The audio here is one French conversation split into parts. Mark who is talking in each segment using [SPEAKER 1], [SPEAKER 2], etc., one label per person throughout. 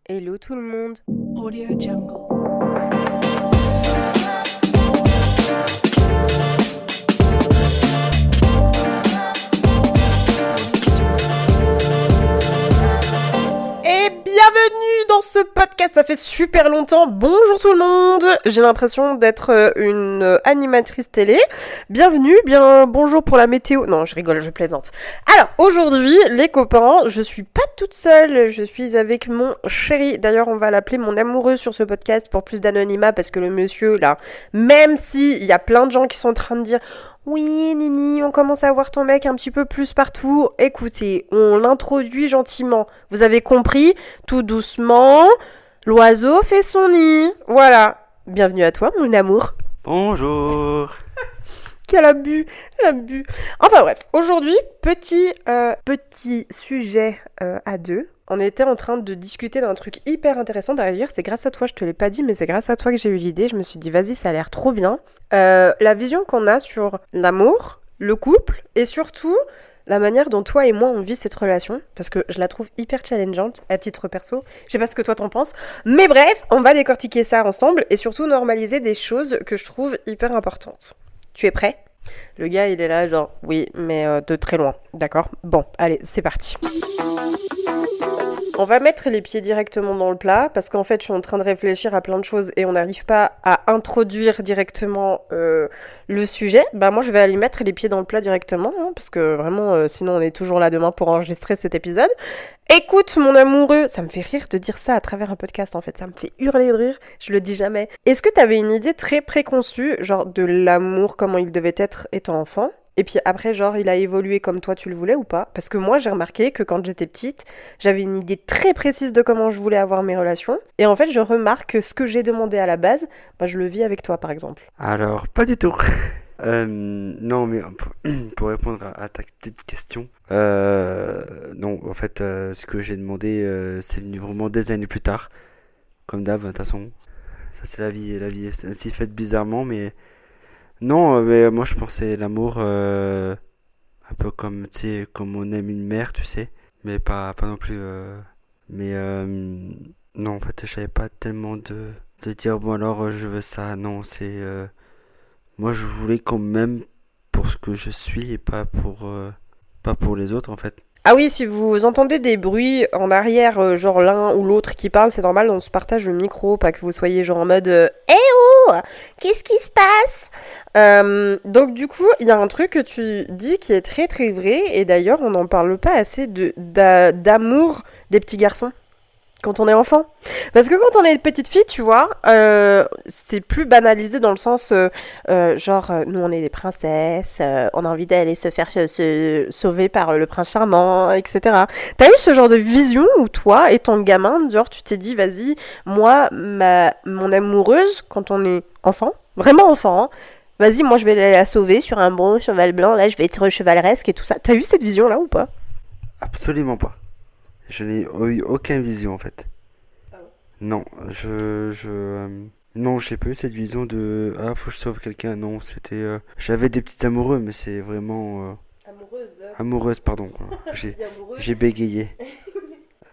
[SPEAKER 1] Hello tout le monde.
[SPEAKER 2] Audio Jungle.
[SPEAKER 1] Et bienvenue dans ce podcast, ça fait super longtemps. Bonjour tout le monde. J'ai l'impression d'être une animatrice télé. Bienvenue, bonjour pour la météo. Non, je rigole, je plaisante. Alors, aujourd'hui, les copains, je suis pas toute seule, je suis avec mon chéri. D'ailleurs, on va l'appeler mon amoureux sur ce podcast pour plus d'anonymat parce que le monsieur, là, même si il y a plein de gens qui sont en train de dire oui, Nini, on commence à voir ton mec un petit peu plus partout. Écoutez, on l'introduit gentiment. Vous avez compris? Tout doucement. L'oiseau fait son nid. Voilà. Bienvenue à toi, mon amour.
[SPEAKER 3] Bonjour.
[SPEAKER 1] Quel abus, quel abus. Enfin bref, aujourd'hui, petit sujet à deux. On était en train de discuter d'un truc hyper intéressant. D'ailleurs, c'est grâce à toi, je te l'ai pas dit, mais c'est grâce à toi que j'ai eu l'idée. Je me suis dit, vas-y, ça a l'air trop bien. La vision qu'on a sur l'amour, le couple, et surtout la manière dont toi et moi on vit cette relation, parce que je la trouve hyper challengeante à titre perso. Je sais pas ce que toi t'en penses, mais bref, on va décortiquer ça ensemble et surtout normaliser des choses que je trouve hyper importantes. Tu es prêt ? Le gars, il est là, genre, oui, mais de très loin, d'accord ? Bon, allez, c'est parti. On va mettre les pieds directement dans le plat, parce qu'en fait, je suis en train de réfléchir à plein de choses et on n'arrive pas à introduire directement le sujet. Bah moi, je vais aller mettre les pieds dans le plat directement, hein, parce que vraiment, sinon on est toujours là demain pour enregistrer cet épisode. Écoute, mon amoureux, ça me fait rire de dire ça à travers un podcast, en fait, ça me fait hurler de rire, je le dis jamais. Est-ce que t'avais une idée très préconçue, genre de l'amour, comment il devait être étant enfant ? Et puis après, genre, il a évolué comme toi tu le voulais ou pas ? Parce que moi, j'ai remarqué que quand j'étais petite, j'avais une idée très précise de comment je voulais avoir mes relations. Et en fait, je remarque que ce que j'ai demandé à la base, bah, je le vis avec toi, par exemple.
[SPEAKER 3] Alors, pas du tout. Non, mais pour répondre à ta petite question, non, en fait, ce que j'ai demandé, c'est venu vraiment des années plus tard. Comme d'hab, de toute façon. Ça, c'est la vie est ainsi faite bizarrement, mais non, mais moi je pensais l'amour un peu comme, tu sais, comme on aime une mère, tu sais, mais pas non plus. Mais non, en fait, je savais pas tellement de dire, bon alors je veux ça. Non, moi je voulais qu'on m'aime pour ce que je suis et pas pour les autres en fait.
[SPEAKER 1] Ah oui, si vous entendez des bruits en arrière, genre l'un ou l'autre qui parle, c'est normal, on se partage le micro, pas que vous soyez genre en mode Eh oh, qu'est-ce qui se passe ?» Donc du coup, il y a un truc que tu dis qui est très très vrai, et d'ailleurs on n'en parle pas assez d'amour des petits garçons quand on est enfant. Parce que quand on est petite fille, tu vois, c'est plus banalisé dans le sens, nous on est des princesses, on a envie d'aller se faire se sauver par le prince charmant, etc. T'as eu ce genre de vision où toi, étant gamin, genre tu t'es dit, vas-y, moi, mon amoureuse, quand on est enfant, vraiment enfant, hein, vas-y, moi je vais aller la sauver sur un bon cheval blanc, là je vais être chevaleresque et tout ça. T'as eu cette vision-là ou pas ?
[SPEAKER 3] Absolument pas. Je n'ai eu aucune vision en fait. Non, non, j'ai pas eu cette vision de ah faut que je sauve quelqu'un. Non, j'avais des petites amoureux, mais c'est vraiment amoureuse, pardon. J'ai bégayé.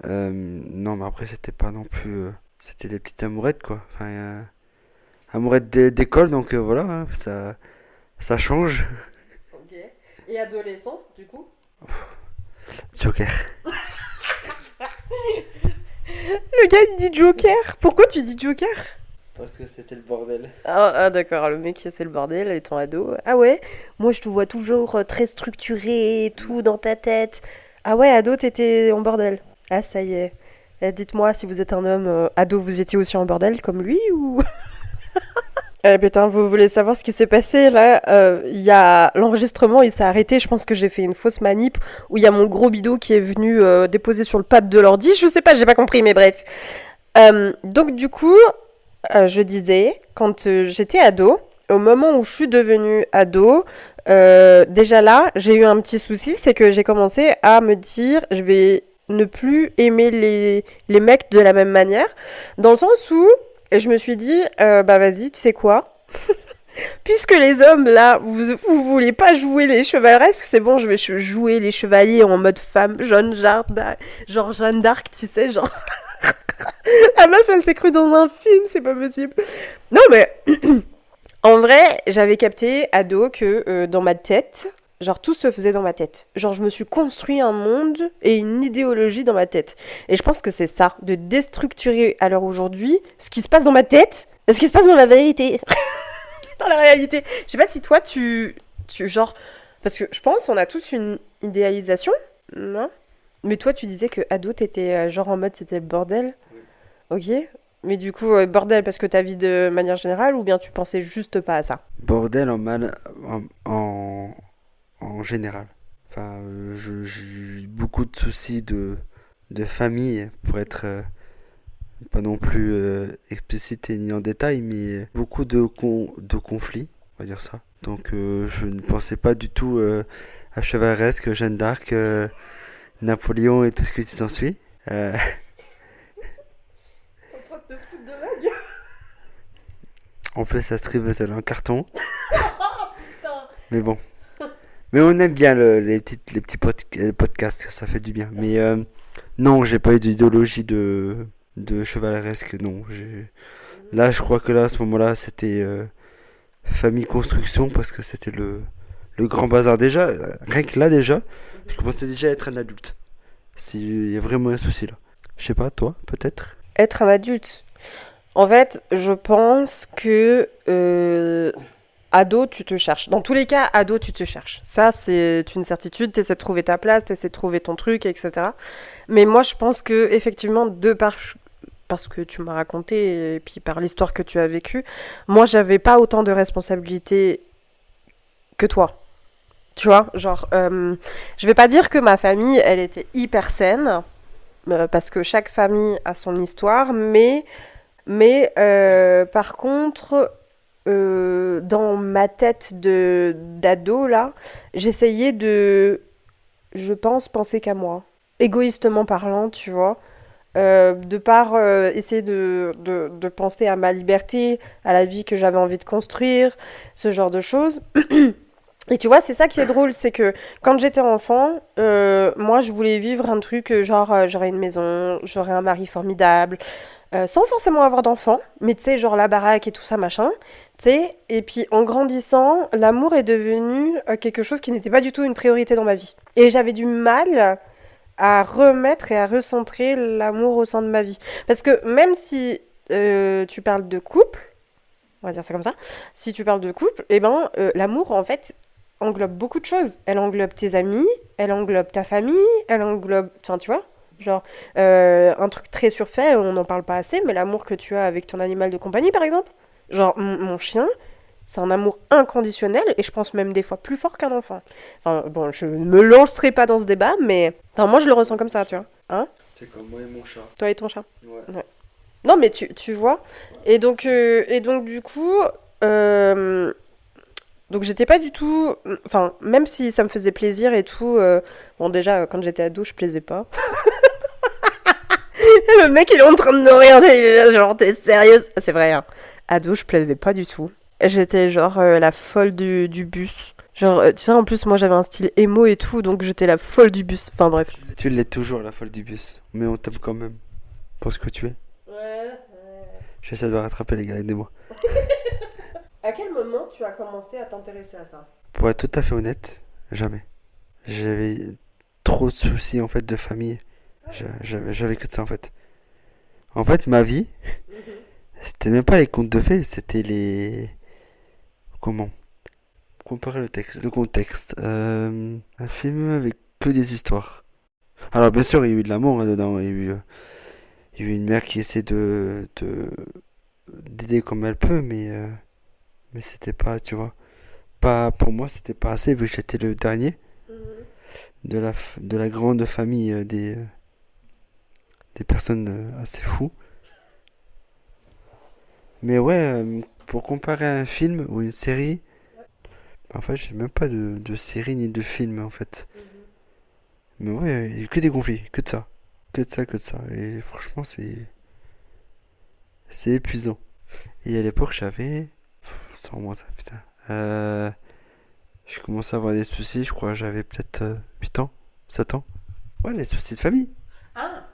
[SPEAKER 3] Non, mais après c'était pas non plus, c'était des petites amourettes quoi. Enfin, amourettes d'école, donc voilà, hein, ça change.
[SPEAKER 1] Ok. Et adolescent, du coup ?
[SPEAKER 3] Joker.
[SPEAKER 1] Le gars il dit Joker. Pourquoi tu dis Joker ?
[SPEAKER 3] Parce que c'était le bordel.
[SPEAKER 1] Ah d'accord, le mec c'est le bordel étant ado. Ah ouais ? Moi je te vois toujours très structuré et tout dans ta tête. Ah ouais, ado t'étais en bordel. Ah ça y est. Dites-moi si vous êtes un homme ado, vous étiez aussi en bordel comme lui ou... Eh putain, vous voulez savoir ce qui s'est passé là ? Il y a l'enregistrement, il s'est arrêté. Je pense que j'ai fait une fausse manip où il y a mon gros bidou qui est venu déposer sur le pad de l'ordi. Je sais pas, j'ai pas compris, mais bref. Donc du coup, je disais, quand j'étais ado, au moment où je suis devenue ado, déjà là, j'ai eu un petit souci, c'est que j'ai commencé à me dire, je vais ne plus aimer les mecs de la même manière, dans le sens où je me suis dit, bah vas-y, tu sais quoi ? Puisque les hommes, là, vous voulez pas jouer les chevaleresques, c'est bon, je vais jouer les chevaliers en mode femme, genre Jeanne d'Arc, tu sais, genre... La meuf, elle s'est crue dans un film, c'est pas possible. Non, mais en vrai, j'avais capté, ado, que dans ma tête, genre tout se faisait dans ma tête. Genre je me suis construit un monde et une idéologie dans ma tête. Et je pense que c'est ça, de déstructurer à l'heure aujourd'hui ce qui se passe dans ma tête et ce qui se passe dans la vérité. Dans la réalité. Je sais pas si toi, genre... Parce que je pense on a tous une idéalisation, non? Mais toi, tu disais que ado, t'étais genre en mode c'était le bordel. Ok. Mais du coup, bordel parce que ta vie de manière générale ou bien tu pensais juste pas à ça?
[SPEAKER 3] Bordel en général. Enfin, j'ai eu beaucoup de soucis de famille pour être pas non plus explicite et ni en détail, mais beaucoup de conflits, on va dire ça. Donc je ne pensais pas du tout à chevaleresque, Jeanne d'Arc, Napoléon et tout ce qui s'ensuit. Euh,
[SPEAKER 1] En train de te foutre de ma gueule.
[SPEAKER 3] en plus, ça se trouve, c'est un carton.
[SPEAKER 1] Putain.
[SPEAKER 3] Mais bon. Mais on aime bien les petits podcasts, ça fait du bien. Mais non, j'ai pas eu d'idéologie de chevaleresque, non. Là, je crois que là, à ce moment-là, c'était famille construction parce que c'était le grand bazar. Déjà, rien que là, déjà, je commençais déjà à être un adulte. Il y a vraiment un souci là. Je sais pas, toi, peut-être?
[SPEAKER 1] Être un adulte. En fait, je pense que ado, tu te cherches. Dans tous les cas, ado, tu te cherches. Ça, c'est une certitude. Tu essaies de trouver ta place, tu essaies de trouver ton truc, etc. Mais moi, je pense que effectivement, parce que tu m'as raconté et puis par l'histoire que tu as vécue, moi, j'avais pas autant de responsabilités que toi. Tu vois, genre, je vais pas dire que ma famille, elle était hyper saine, parce que chaque famille a son histoire, mais par contre, dans ma tête d'ado, là, j'essayais de, je pense, penser qu'à moi. Égoïstement parlant, tu vois. De par essayer de penser à ma liberté, à la vie que j'avais envie de construire, ce genre de choses. Et tu vois, c'est ça qui est drôle, c'est que quand j'étais enfant, moi je voulais vivre un truc genre j'aurais une maison, j'aurais un mari formidable, sans forcément avoir d'enfants, mais tu sais, genre la baraque et tout ça, machin, tu sais. Et puis en grandissant, l'amour est devenu quelque chose qui n'était pas du tout une priorité dans ma vie. Et j'avais du mal à remettre et à recentrer l'amour au sein de ma vie. Parce que même si tu parles de couple, on va dire ça comme ça, si tu parles de couple, eh ben l'amour en fait englobe beaucoup de choses. Elle englobe tes amis, elle englobe ta famille, elle englobe... Enfin, tu vois, genre, un truc très surfait, on n'en parle pas assez, mais l'amour que tu as avec ton animal de compagnie, par exemple. Genre, mon chien, c'est un amour inconditionnel, et je pense même des fois plus fort qu'un enfant. Enfin, bon, je ne me lancerai pas dans ce débat, mais... Enfin, moi, je le ressens comme ça, tu vois. Hein?
[SPEAKER 3] C'est comme moi et mon chat.
[SPEAKER 1] Toi et ton chat.
[SPEAKER 3] Ouais.
[SPEAKER 1] Ouais. Non, mais tu vois. Et donc, du coup... Donc j'étais pas du tout... Enfin, même si ça me faisait plaisir et tout... Bon, déjà, quand j'étais ado, je plaisais pas. Le mec, il est en train de me regarder, il est là, genre, t'es sérieuse? C'est vrai, hein. Ado, je plaisais pas du tout. J'étais genre la folle du bus. Genre, tu sais, en plus, moi, j'avais un style emo et tout, donc j'étais la folle du bus. Enfin, bref.
[SPEAKER 3] Tu l'es toujours, la folle du bus. Mais on t'aime quand même. Pour ce que tu es.
[SPEAKER 1] Ouais.
[SPEAKER 3] J'essaie de rattraper les gars, aidez-moi.
[SPEAKER 1] À quel moment tu as commencé à t'intéresser à ça?
[SPEAKER 3] Pour être tout à fait honnête, jamais. J'avais trop de soucis en fait de famille. J'avais que de ça en fait. En fait, ma vie, c'était même pas les contes de fées, c'était les... Comment comparer le contexte. Un film avec que des histoires. Alors bien sûr, il y a eu de l'amour hein, dedans. Il y a eu une mère qui essaie d'aider comme elle peut, mais c'était pas, tu vois. Pas, pour moi, c'était pas assez vu que j'étais le dernier de la grande famille des personnes assez fous. Mais ouais, pour comparer à un film ou une série, en fait, j'ai même pas de série ni de film en fait. Mais ouais, il y a eu que des conflits, que de ça. Que de ça, que de ça. Et franchement, c'est épuisant. Et à l'époque, j'avais... Ça remonte, putain. Je commençais à avoir des soucis, je crois, j'avais peut-être 8 ans, 7 ans. Ouais, les soucis de famille.
[SPEAKER 1] Ah,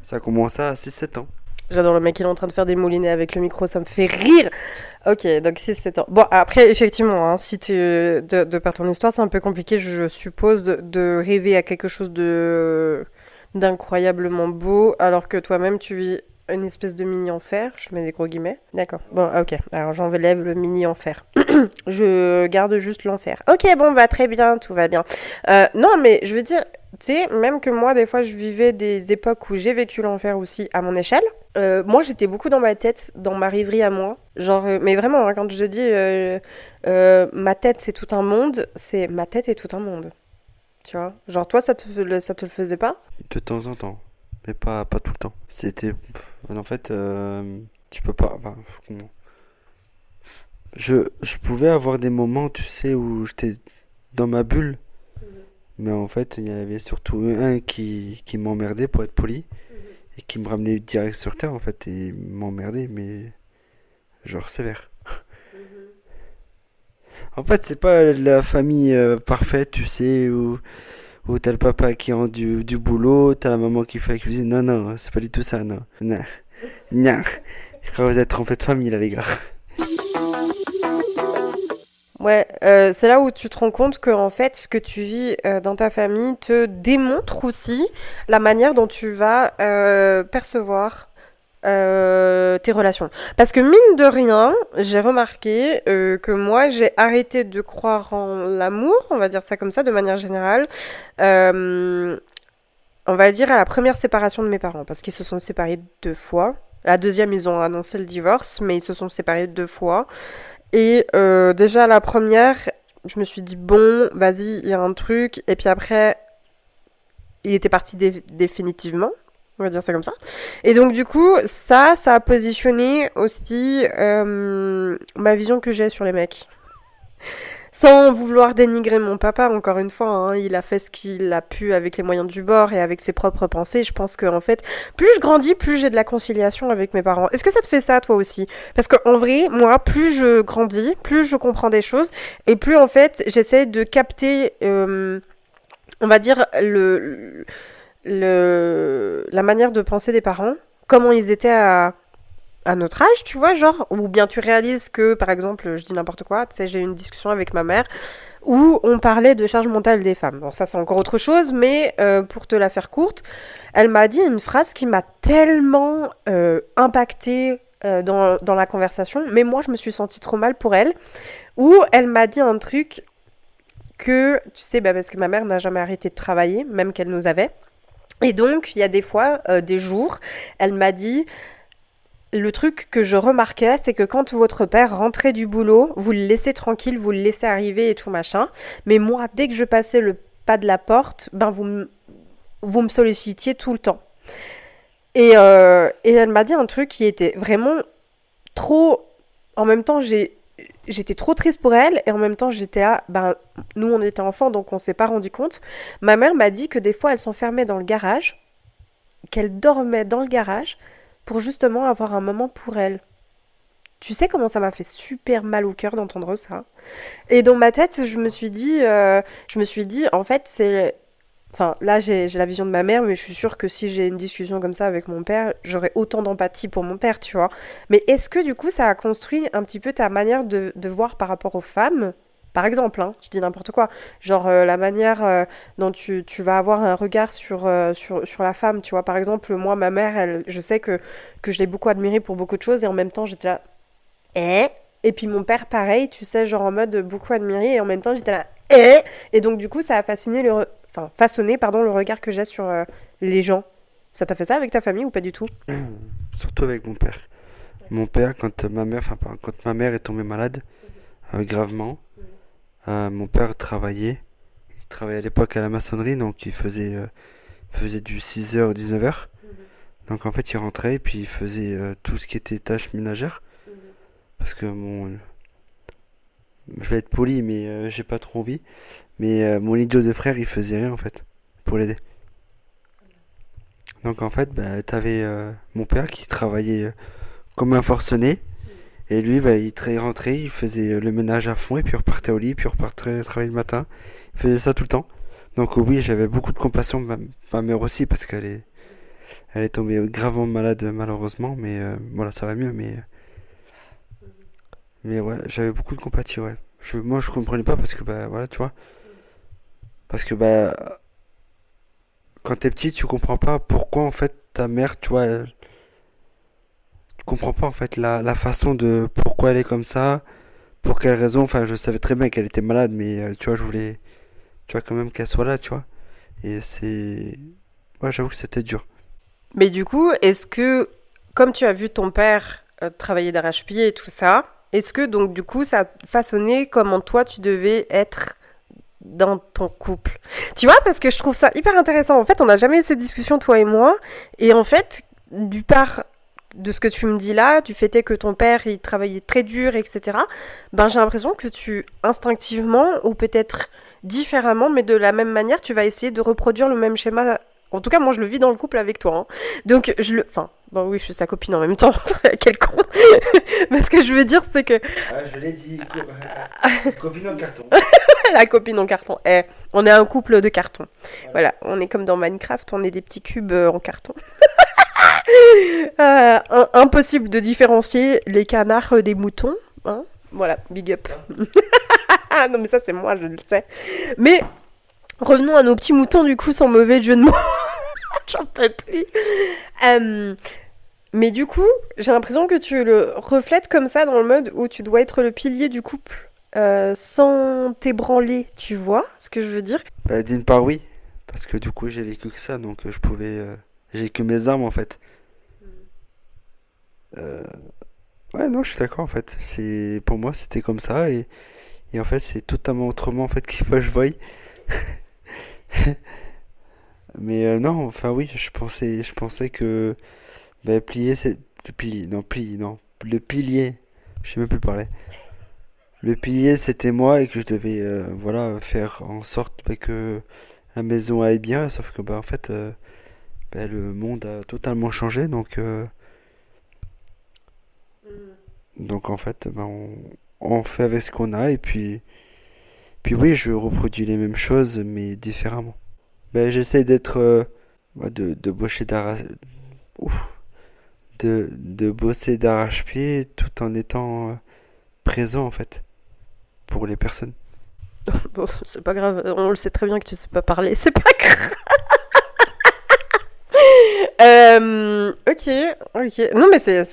[SPEAKER 3] Ça a commencé à 6-7 ans.
[SPEAKER 1] J'adore le mec, il est en train de faire des moulinets avec le micro, ça me fait rire. Ok, donc 6-7 ans. Bon, après, effectivement, hein, si tu de par ton histoire, c'est un peu compliqué, je suppose, de rêver à quelque chose de d'incroyablement beau, alors que toi-même, tu vis une espèce de mini-enfer. Je mets des gros guillemets. D'accord. Bon, ok. Alors, j'enlève le mini-enfer. Je garde juste l'enfer. Ok, bon, bah, très bien, tout va bien. Non, mais je veux dire, tu sais, même que moi, des fois, je vivais des époques où j'ai vécu l'enfer aussi à mon échelle. Moi, j'étais beaucoup dans ma tête, dans ma rêverie à moi. Genre, mais vraiment, hein, quand je dis ma tête, c'est tout un monde, c'est ma tête est tout un monde. Tu vois? Genre, toi, ça te le faisait pas?
[SPEAKER 3] De temps en temps, mais pas tout le temps. En fait, tu peux pas. Enfin, comment je pouvais avoir des moments, tu sais, où j'étais dans ma bulle, mais en fait, il y avait surtout un qui m'emmerdait, pour être poli, et qui me ramenait direct sur terre, en fait, et m'emmerdait, mais genre sévère. En fait, c'est pas la famille parfaite, tu sais, où t'as le papa qui rend du boulot, t'as la maman qui fait la cuisine. Non, non, c'est pas du tout ça, non. Non, non. Je crois que vous êtes trompés de famille, là, les gars.
[SPEAKER 1] Ouais, c'est là où tu te rends compte que en fait, ce que tu vis dans ta famille te démontre aussi la manière dont tu vas percevoir tes relations. Parce que mine de rien, j'ai remarqué que moi, j'ai arrêté de croire en l'amour, on va dire ça comme ça, de manière générale. Euh, on va dire à la première séparation de mes parents, parce qu'ils se sont séparés 2 fois. La deuxième, ils ont annoncé le divorce, mais ils se sont séparés 2 fois. Et déjà, la première, je me suis dit, bon, vas-y, il y a un truc. Et puis après, il était parti définitivement. On va dire ça comme ça. Et donc, du coup, ça a positionné aussi ma vision que j'ai sur les mecs. Sans vouloir dénigrer mon papa, encore une fois, hein, il a fait ce qu'il a pu avec les moyens du bord et avec ses propres pensées. Je pense que, en fait, plus je grandis, plus j'ai de la conciliation avec mes parents. Est-ce que ça te fait ça, toi aussi? Parce qu'en vrai, moi, plus je grandis, plus je comprends des choses et plus, en fait, j'essaie de capter, on va dire, la manière de penser des parents, comment ils étaient à notre âge, tu vois, genre, ou bien tu réalises que, par exemple, je dis n'importe quoi, tu sais, j'ai eu une discussion avec ma mère où on parlait de charge mentale des femmes. Bon, ça c'est encore autre chose, mais pour te la faire courte, elle m'a dit une phrase qui m'a tellement impactée dans la conversation, mais moi je me suis sentie trop mal pour elle, où elle m'a dit un truc que, tu sais, bah, parce que ma mère n'a jamais arrêté de travailler, même qu'elle nous avait, et donc il y a des fois, des jours, elle m'a dit le truc que je remarquais, c'est que quand votre père rentrait du boulot, vous le laissez tranquille, vous le laissez arriver et tout machin. Mais moi, dès que je passais le pas de la porte, ben vous me sollicitiez tout le temps. Et elle m'a dit un truc qui était vraiment trop... En même temps, j'étais trop triste pour elle et en même temps, j'étais là... Ben, nous, on était enfants, donc on s'est pas rendu compte. Ma mère m'a dit que des fois, elle s'enfermait dans le garage, qu'elle dormait dans le garage pour justement avoir un moment pour elle. Tu sais comment ça m'a fait super mal au cœur d'entendre ça. Et dans ma tête, je me suis dit, en fait, c'est... Enfin, là, j'ai la vision de ma mère, mais je suis sûre que si j'ai une discussion comme ça avec mon père, j'aurais autant d'empathie pour mon père, tu vois. Mais est-ce que, du coup, ça a construit un petit peu ta manière de voir par rapport aux femmes? Par exemple, hein, je dis n'importe quoi. Genre, la manière dont tu vas avoir un regard sur la femme, tu vois. Par exemple, moi, ma mère, je sais que je l'ai beaucoup admirée pour beaucoup de choses, et en même temps, j'étais là, eh. Et puis mon père, pareil, tu sais, genre en mode beaucoup admiré, et en même temps, j'étais là, eh. Et donc, du coup, ça a façonné, pardon, le regard que j'ai sur les gens. Ça t'a fait ça avec ta famille ou pas du tout?
[SPEAKER 3] Surtout avec mon père. Mon père, quand ma mère est tombée malade, gravement, mon père travaillait. Il travaillait à l'époque à la maçonnerie, donc il faisait du 6 h 19 h. Donc en fait, il rentrait et puis il faisait tout ce qui était tâches ménagères. Parce que je vais être poli, mais j'ai pas trop envie. Mais mon idiot de frère, il faisait rien en fait, pour l'aider. Donc en fait, bah, t'avais mon père qui travaillait comme un forcené. Et lui, bah, il rentrait, il faisait le ménage à fond, et puis il repartait au lit, puis il repartait travailler le matin. Il faisait ça tout le temps. Donc oui, j'avais beaucoup de compassion, ma mère aussi, parce qu'elle est... Elle est tombée gravement malade malheureusement, mais voilà, ça va mieux. Mais ouais, j'avais beaucoup de compatie, ouais. Moi, je comprenais pas parce que, bah, voilà, tu vois. Parce que, bah, quand t'es petit, tu comprends pas pourquoi, en fait, ta mère, tu vois, tu comprends pas, en fait, la façon de pourquoi elle est comme ça, pour quelle raison. Enfin, je savais très bien qu'elle était malade, mais, tu vois, je voulais, tu vois, quand même qu'elle soit là, tu vois. Et c'est. Ouais, j'avoue que c'était dur.
[SPEAKER 1] Mais du coup, est-ce que, comme tu as vu ton père travailler d'arrache-pied et tout ça, est-ce que donc du coup ça a façonné comment toi tu devais être dans ton couple? Tu vois, parce que je trouve ça hyper intéressant. En fait, on n'a jamais eu cette discussion, toi et moi. Et en fait, du part de ce que tu me dis là, du fait est que ton père, il travaillait très dur, etc. Ben, j'ai l'impression que tu, instinctivement, ou peut-être différemment, mais de la même manière, tu vas essayer de reproduire le même schéma. En tout cas, moi, je le vis dans le couple avec toi, hein. Donc, je le... Enfin, bon, oui, je suis sa copine en même temps. Quel con. Mais ce que je veux dire, c'est que
[SPEAKER 3] Ah, je l'ai dit, copine en carton.
[SPEAKER 1] la copine en carton. Eh, on est un couple de carton. Voilà, on est comme dans Minecraft, on est des petits cubes en carton. Impossible de différencier les canards des moutons. Hein, voilà, big up. Ah non, mais ça, c'est moi, je le sais. Mais revenons à nos petits moutons, du coup, sans mauvais jeu de mots. J'en peux plus. Euh, mais du coup, j'ai l'impression que tu le reflètes comme ça dans le mode où tu dois être le pilier du couple sans t'ébranler, tu vois ce que je veux dire?
[SPEAKER 3] Bah, d'une part, oui. Parce que du coup, j'ai vécu que ça, donc je pouvais. J'ai que mes armes, en fait. Euh, Ouais, non, je suis d'accord, en fait. Pour moi, c'était comme ça, et en fait, c'est totalement autrement, en fait, qu'il faut que je voie. Mais non, enfin, oui, je pensais que. Bah, plier, c'est. Le pilier, non, pli, non. Le pilier, je sais même plus parler. Le pilier, c'était moi, et que je devais, voilà, faire en sorte bah, que la maison aille bien, sauf que, bah, en fait, bah, le monde a totalement changé, donc en fait, bah, on fait avec ce qu'on a, et puis oui, je reproduis les mêmes choses, mais différemment. Ben, j'essaie d'être, de bosser ouf, de bosser d'arrache-pied tout en étant présent en fait pour les personnes.
[SPEAKER 1] Bon, c'est pas grave, on le sait très bien que tu sais pas parler, c'est pas grave. Ok, ok. Non, mais c'est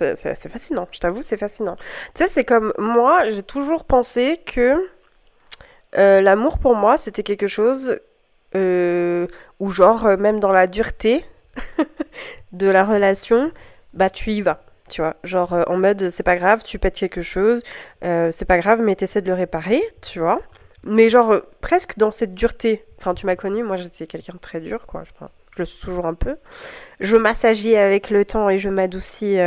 [SPEAKER 1] fascinant, je t'avoue, c'est fascinant. Tu sais, c'est comme moi, j'ai toujours pensé que l'amour pour moi, c'était quelque chose où, genre, même dans la dureté de la relation, bah, tu y vas. Tu vois, genre en mode c'est pas grave, tu pètes quelque chose, c'est pas grave, mais t'essaies de le réparer, tu vois. Mais genre presque dans cette dureté. Enfin, tu m'as connu, moi j'étais quelqu'un de très dur, quoi. Enfin, je le suis toujours un peu. Je m'assagie avec le temps et je m'adoucis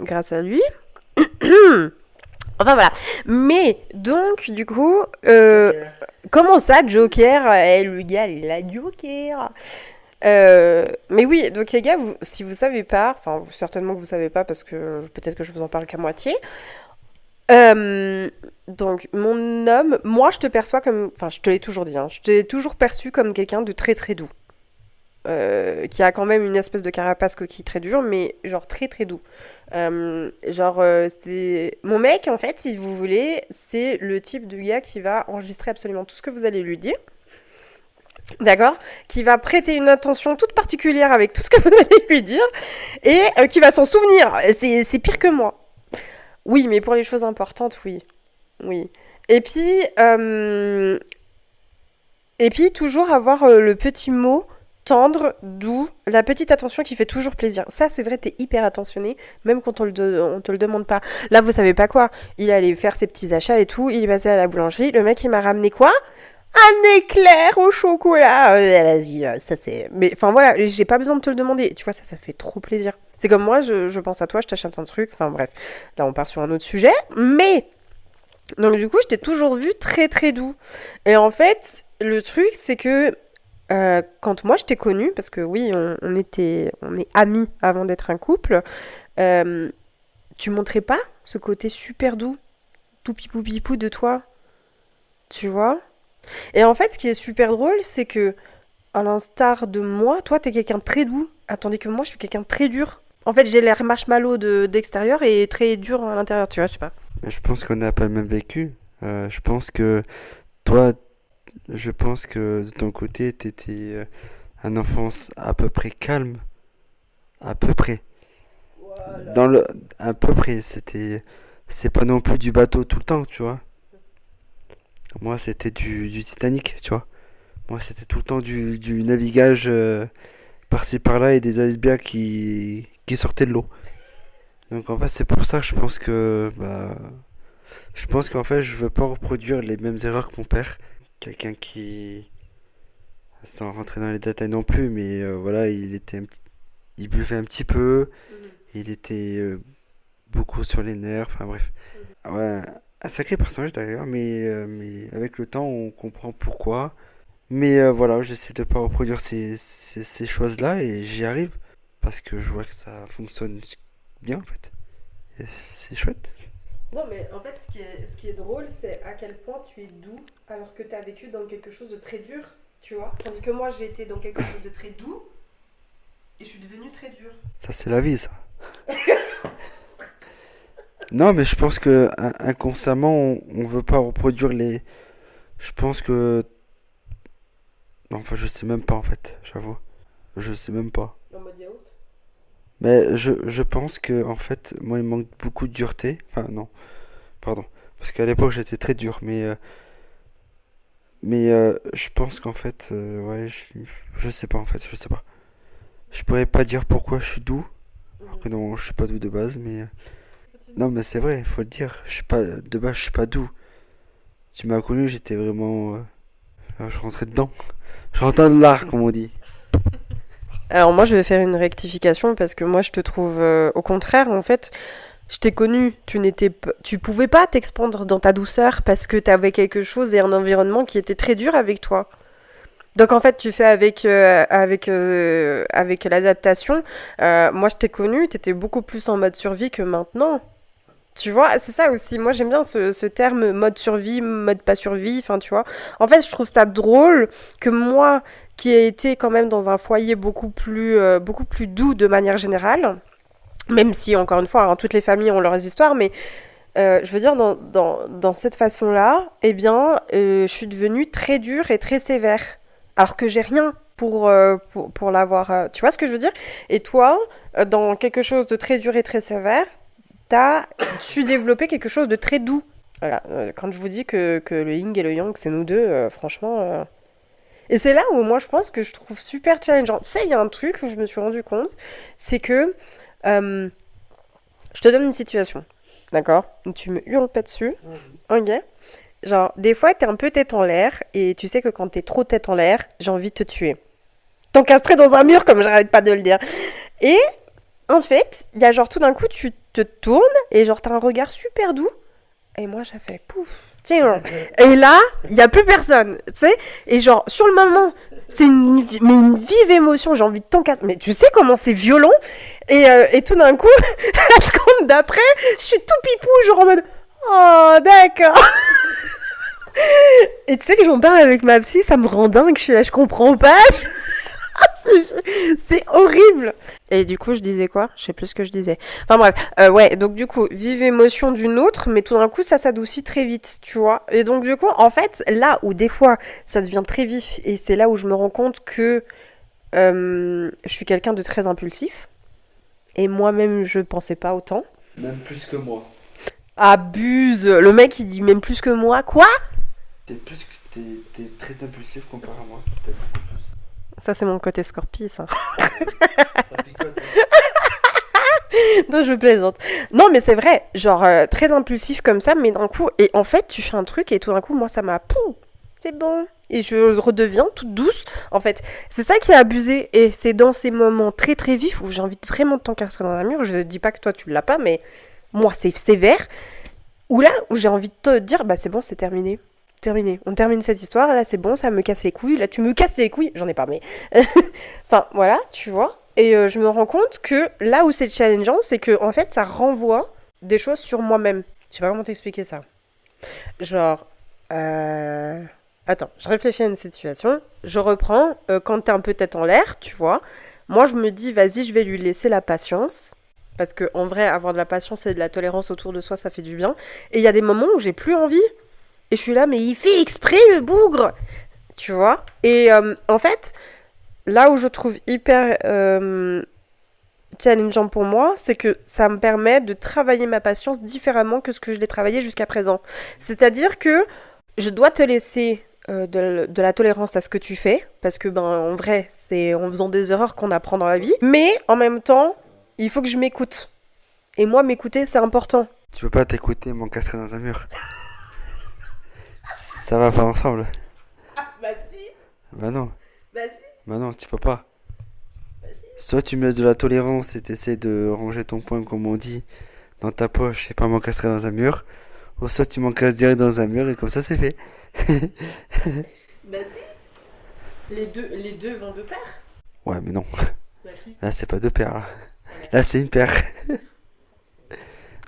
[SPEAKER 1] grâce à lui. Enfin voilà. Mais donc, du coup, comment ça, Joker? Le gars, il est la Joker. Mais oui, donc les gars, si vous savez pas, enfin certainement que vous savez pas parce que peut-être que je vous en parle qu'à moitié. Donc mon homme, moi je te perçois comme, enfin je te l'ai toujours dit, hein, je t'ai toujours perçu comme quelqu'un de très très doux. Qui a quand même une espèce de carapace coquille très dure, mais genre très très doux. C'est mon mec en fait, si vous voulez, c'est le type de gars qui va enregistrer absolument tout ce que vous allez lui dire. D'accord, qui va prêter une attention toute particulière avec tout ce que vous allez lui dire et qui va s'en souvenir. C'est pire que moi. Oui, mais pour les choses importantes, oui. Oui. Et puis, euh, et puis toujours avoir le petit mot tendre, doux, la petite attention qui fait toujours plaisir. Ça, c'est vrai, t'es hyper attentionné, même quand on te le demande pas. Là, vous savez pas quoi. Il allait faire ses petits achats et tout, il est passé à la boulangerie. Le mec, il m'a ramené quoi? Un éclair au chocolat. Vas-y, ça c'est. Mais enfin voilà, j'ai pas besoin de te le demander. Tu vois, ça fait trop plaisir. C'est comme moi, je pense à toi, je t'achète un truc. Enfin bref, là on part sur un autre sujet. Mais donc du coup, je t'ai toujours vu très très doux. Et en fait, le truc, c'est que quand moi je t'ai connu, parce que oui, on est amis avant d'être un couple, euh, tu montrais pas ce côté super doux, tout pipou pipou de toi, tu vois. Et en fait, ce qui est super drôle, c'est que, à l'instar de moi, toi, t'es quelqu'un de très doux Tandis que moi, je suis quelqu'un de très dur. En fait, j'ai l'air marshmallow d'extérieur et très dur à l'intérieur, tu vois, je sais pas.
[SPEAKER 3] Mais je pense qu'on n'a pas le même vécu. Je pense que toi, je pense que de ton côté, t'étais un enfance à peu près calme. À peu près. Dans le, à peu près, c'est pas non plus du bateau tout le temps, tu vois. Moi, c'était du Titanic, tu vois. Moi, c'était tout le temps du navigage par-ci par-là et des icebergs qui sortaient de l'eau. Donc en fait, c'est pour ça que je pense que, bah, je pense qu'en fait, je veux pas reproduire les mêmes erreurs que mon père. Quelqu'un qui, sans rentrer dans les détails non plus, mais voilà, il buvait un petit peu, il était beaucoup sur les nerfs, enfin bref. Ouais, un sacré personnage d'ailleurs, mais avec le temps, on comprend pourquoi. Mais voilà, j'essaie de pas reproduire ces choses-là et j'y arrive parce que je vois que ça fonctionne bien en fait. Et c'est chouette.
[SPEAKER 1] Non, mais en fait, ce qui est drôle, c'est à quel point tu es doux alors que tu as vécu dans quelque chose de très dur, tu vois. Tandis que moi, j'ai été dans quelque chose de très doux et je suis devenue très dure.
[SPEAKER 3] Ça, c'est la vie, ça. Non, mais je pense que inconsciemment, on veut pas reproduire les. Je pense que. Non, enfin, je sais même pas en fait, j'avoue. Je sais même pas.
[SPEAKER 1] En mode yaourt.
[SPEAKER 3] Mais je pense que en fait, moi, il me manque beaucoup de dureté. Enfin, non, pardon. Parce qu'à l'époque, j'étais très dur, mais je pense qu'en fait, ouais, je sais pas en fait, je sais pas. Je pourrais pas dire pourquoi je suis doux, alors que non, je suis pas doux de base, mais non, mais c'est vrai, il faut le dire. Je suis pas de base, je suis pas doux. Tu m'as connu, j'étais vraiment, je rentrais dedans. Je rentrais dans l'art, comme on dit.
[SPEAKER 1] Alors moi, je vais faire une rectification parce que moi, je te trouve au contraire, en fait, je t'ai connu, tu pouvais pas t'expandre dans ta douceur parce que tu avais quelque chose et un environnement qui était très dur avec toi. Donc en fait, tu fais avec l'adaptation. Moi, je t'ai connu, tu étais beaucoup plus en mode survie que maintenant. Tu vois, c'est ça aussi. Moi, j'aime bien ce terme mode survie, mode pas survie. Enfin, tu vois. En fait, je trouve ça drôle que moi, qui ai été quand même dans un foyer beaucoup plus doux de manière générale, même si, encore une fois, hein, toutes les familles ont leurs histoires, mais je veux dire, dans cette façon-là, eh bien, je suis devenue très dure et très sévère. Alors que j'ai rien pour l'avoir. Tu vois ce que je veux dire? Et toi, dans quelque chose de très dur et très sévère, t'as su développer quelque chose de très doux. Voilà, quand je vous dis que le yin et le yang, c'est nous deux, franchement. Et c'est là où moi je pense que je trouve super challengeant. Tu sais, il y a un truc où je me suis rendu compte, c'est que euh, je te donne une situation, d'accord? Tu me hurles pas dessus, ok? Genre, des fois, t'es un peu tête en l'air, et tu sais que quand t'es trop tête en l'air, j'ai envie de te tuer. T'encastrer dans un mur, comme j'arrête pas de le dire. Et en fait, il y a genre tout d'un coup, tu te tournes, et genre t'as un regard super doux, et moi, j'ai fait pouf. Tiens. Et là, il n'y a plus personne, tu sais. Et genre, sur le moment, c'est une vive émotion, j'ai envie de t'encastrer. Mais tu sais comment c'est violent. Et tout d'un coup, la seconde d'après, je suis tout pipou, genre en mode oh, d'accord. Et tu sais que j'en parle avec ma psy, ça me rend dingue, je suis là, je comprends pas. C'est horrible. Et du coup, je disais quoi? Je sais plus ce que je disais. Enfin bref, ouais, donc du coup, vive émotion d'une autre, mais tout d'un coup, ça s'adoucit très vite, tu vois. Et donc du coup, en fait, là où des fois, ça devient très vif, et c'est là où je me rends compte que je suis quelqu'un de très impulsif, et moi-même, je pensais pas autant.
[SPEAKER 3] Même plus que moi.
[SPEAKER 1] Abuse. Le mec, il dit même plus que moi. Quoi?
[SPEAKER 3] T'es très impulsif comparé à moi. T'as beaucoup plus.
[SPEAKER 1] Ça, c'est mon côté scorpion, ça.
[SPEAKER 3] Ça picote. Hein.
[SPEAKER 1] Non, je plaisante. Non, mais c'est vrai, genre très impulsif comme ça, mais d'un coup, et en fait, tu fais un truc et tout d'un coup, moi, ça m'a poum, c'est bon. Et je redeviens toute douce. En fait, c'est ça qui est abusé. Et c'est dans ces moments très très vifs où j'ai envie de vraiment de t'encastrer dans un mur. Je ne dis pas que toi, tu l'as pas, mais moi, c'est sévère. Où là, où j'ai envie de te dire, bah c'est bon, c'est terminé. Terminé. On termine cette histoire, là, c'est bon, ça me casse les couilles. Là, tu me casses les couilles. J'en ai pas, mais. Enfin, voilà, tu vois. Et je me rends compte que là où c'est challengeant, c'est que en fait, ça renvoie des choses sur moi-même. Je sais pas comment t'expliquer ça. Genre, attends, je réfléchis à une situation. Je reprends quand t'es un peu tête en l'air, tu vois. Moi, je me dis, vas-y, je vais lui laisser la patience. Parce que en vrai, avoir de la patience et de la tolérance autour de soi, ça fait du bien. Et il y a des moments où j'ai plus envie. Et je suis là, mais il fait exprès le bougre. Tu vois. Et en fait, là où je trouve hyper challengeant pour moi, c'est que ça me permet de travailler ma patience différemment que ce que je l'ai travaillé jusqu'à présent. C'est-à-dire que je dois te laisser de la tolérance à ce que tu fais, parce que ben en vrai, c'est en faisant des erreurs qu'on apprend dans la vie. Mais en même temps, il faut que je m'écoute. Et moi, m'écouter, c'est important.
[SPEAKER 3] Tu peux pas t'écouter m'encastrer dans un mur. Ça va pas ensemble.
[SPEAKER 1] Bah si,
[SPEAKER 3] Bah non.
[SPEAKER 1] vas-y.
[SPEAKER 3] Bah non, tu peux pas. Soit tu me laisses de la tolérance et t'essaies de ranger ton poing, comme on dit, dans ta poche et pas m'encastrer dans un mur. Ou soit tu m'encastres direct dans un mur et comme ça c'est fait.
[SPEAKER 1] Bah si, les deux vont de pair.
[SPEAKER 3] Ouais, mais non.
[SPEAKER 1] Bah si.
[SPEAKER 3] Là, c'est pas deux paires. Là, c'est une paire.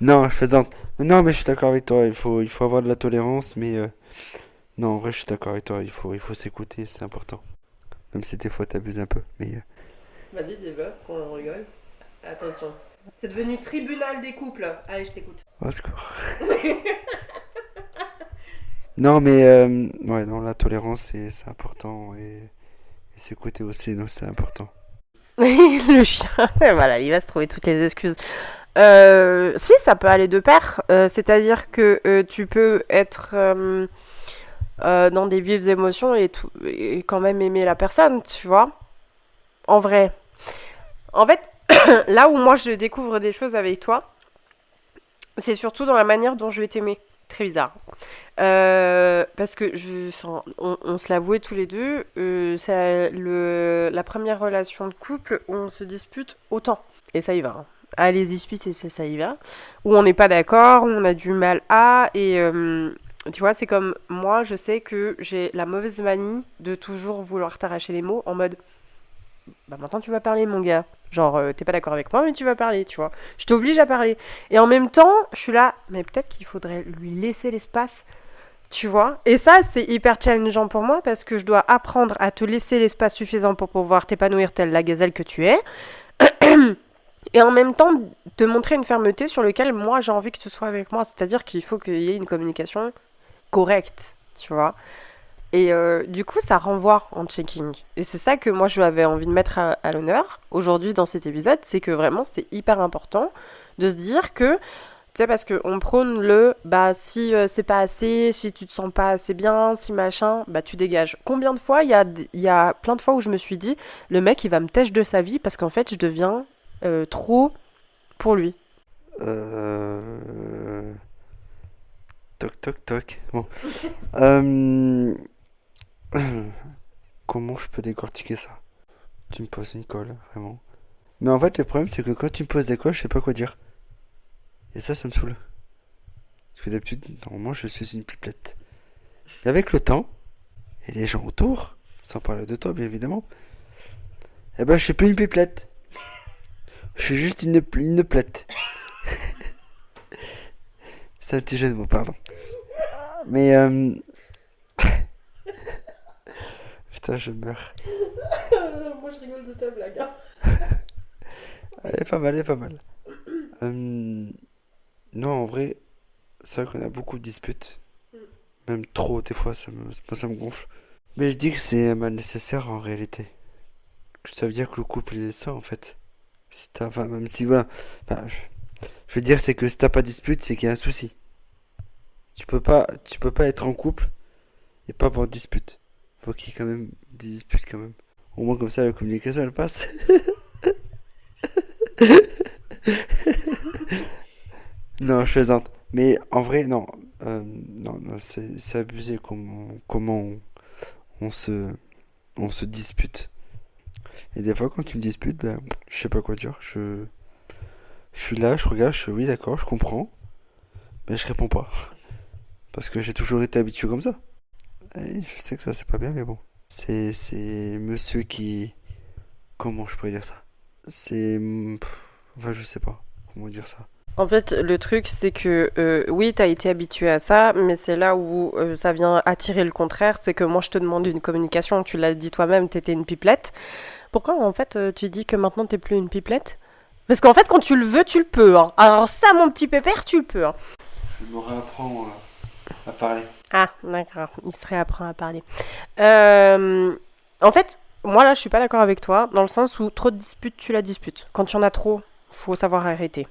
[SPEAKER 3] Non, je plaisante. Non, mais je suis d'accord avec toi. Il faut avoir de la tolérance, mais non, en vrai, je suis d'accord avec toi. Il faut s'écouter, c'est important. Même si des fois t'abuses un peu, mais
[SPEAKER 1] Vas-y, débat, qu'on en rigole. Attention. C'est devenu tribunal des couples. Allez, je t'écoute.
[SPEAKER 3] au secours. Non, mais ouais, non, la tolérance, c'est important et s'écouter aussi, non, c'est important.
[SPEAKER 1] Le chien, voilà, il va se trouver toutes les excuses. Si, ça peut aller de pair. C'est-à-dire que tu peux être dans des vives émotions et quand même aimer la personne, tu vois. En vrai. En fait, là où moi je découvre des choses avec toi, c'est surtout dans la manière dont je vais t'aimer. Très bizarre. Parce que on se l'avouait tous les deux, c'est la première relation de couple où on se dispute autant. Et ça y va. Hein. Ah, les disputes, et ça y va. Où on n'est pas d'accord, où on a du mal à. Et tu vois, c'est comme moi, je sais que j'ai la mauvaise manie de toujours vouloir t'arracher les mots en mode bah maintenant tu vas parler, mon gars. Genre, t'es pas d'accord avec moi, mais tu vas parler, tu vois. Je t'oblige à parler. Et en même temps, je suis là, mais peut-être qu'il faudrait lui laisser l'espace, tu vois. Et ça, c'est hyper challengeant pour moi parce que je dois apprendre à te laisser l'espace suffisant pour pouvoir t'épanouir telle la gazelle que tu es. Et en même temps, te montrer une fermeté sur laquelle moi j'ai envie que tu sois avec moi. C'est-à-dire qu'il faut qu'il y ait une communication correcte, tu vois. Et du coup, ça renvoie en checking. Et c'est ça que moi, je avais envie de mettre à l'honneur aujourd'hui dans cet épisode, c'est que vraiment, c'est hyper important de se dire que, tu sais, parce qu'on prône bah, si c'est pas assez, si tu te sens pas assez bien, si machin, bah, tu dégages. Combien de fois, il y a plein de fois où je me suis dit, le mec, il va me têche de sa vie parce qu'en fait, je deviens trop pour lui.
[SPEAKER 3] Toc toc toc. Bon. Euh, Comment je peux décortiquer ça? Tu me poses une colle, vraiment. Mais en fait, le problème, c'est que quand tu me poses des colles, je sais pas quoi dire. Et ça me saoule. Parce que d'habitude, normalement, je suis une pipelette. Et avec le temps, et les gens autour, sans parler de toi, bien évidemment, eh ben, je suis plus une pipelette. Je suis juste une plette. C'est un petit jeu de mots, pardon. Mais, putain, je meurs.
[SPEAKER 1] Moi, je rigole de ta blague. Hein.
[SPEAKER 3] Elle est pas mal, elle est pas mal. Non, en vrai, c'est vrai qu'on a beaucoup de disputes. Même trop, des fois, ça me gonfle. Mais je dis que c'est mal nécessaire en réalité. Ça veut dire que le couple, il est ça, en fait. Si t'as, enfin, même si, voilà. Enfin, je veux dire, c'est que si t'as pas de dispute, c'est qu'il y a un souci. Tu peux pas être en couple et pas avoir de dispute. Faut qu'il y ait quand même des disputes, quand même. Au moins, comme ça, la communication, elle passe. Non, je plaisante. Mais en vrai, non. Non, c'est abusé comment on se dispute. Et des fois, quand tu me disputes, ben, je sais pas quoi dire. Je suis là, je regarde, je suis oui, d'accord, je comprends. Mais je réponds pas. Parce que j'ai toujours été habitué comme ça. Et je sais que ça, c'est pas bien, mais bon. C'est monsieur qui. Comment je pourrais dire ça? C'est. Enfin, je sais pas comment dire ça.
[SPEAKER 1] En fait, le truc, c'est que oui, t'as été habitué à ça, mais c'est là où ça vient attirer le contraire. C'est que moi, je te demande une communication, tu l'as dit toi-même, t'étais une pipelette. Pourquoi, en fait, tu dis que maintenant, t'es plus une pipelette? Parce qu'en fait, quand tu le veux, tu le peux, hein. Alors ça, mon petit pépère, tu le peux, hein.
[SPEAKER 3] Je me réapprends à parler.
[SPEAKER 1] Ah, d'accord. Il se réapprend à parler. Euh, En fait, moi, là, je suis pas d'accord avec toi, dans le sens où trop de disputes, tu la disputes. Quand il y en a trop, faut savoir arrêter.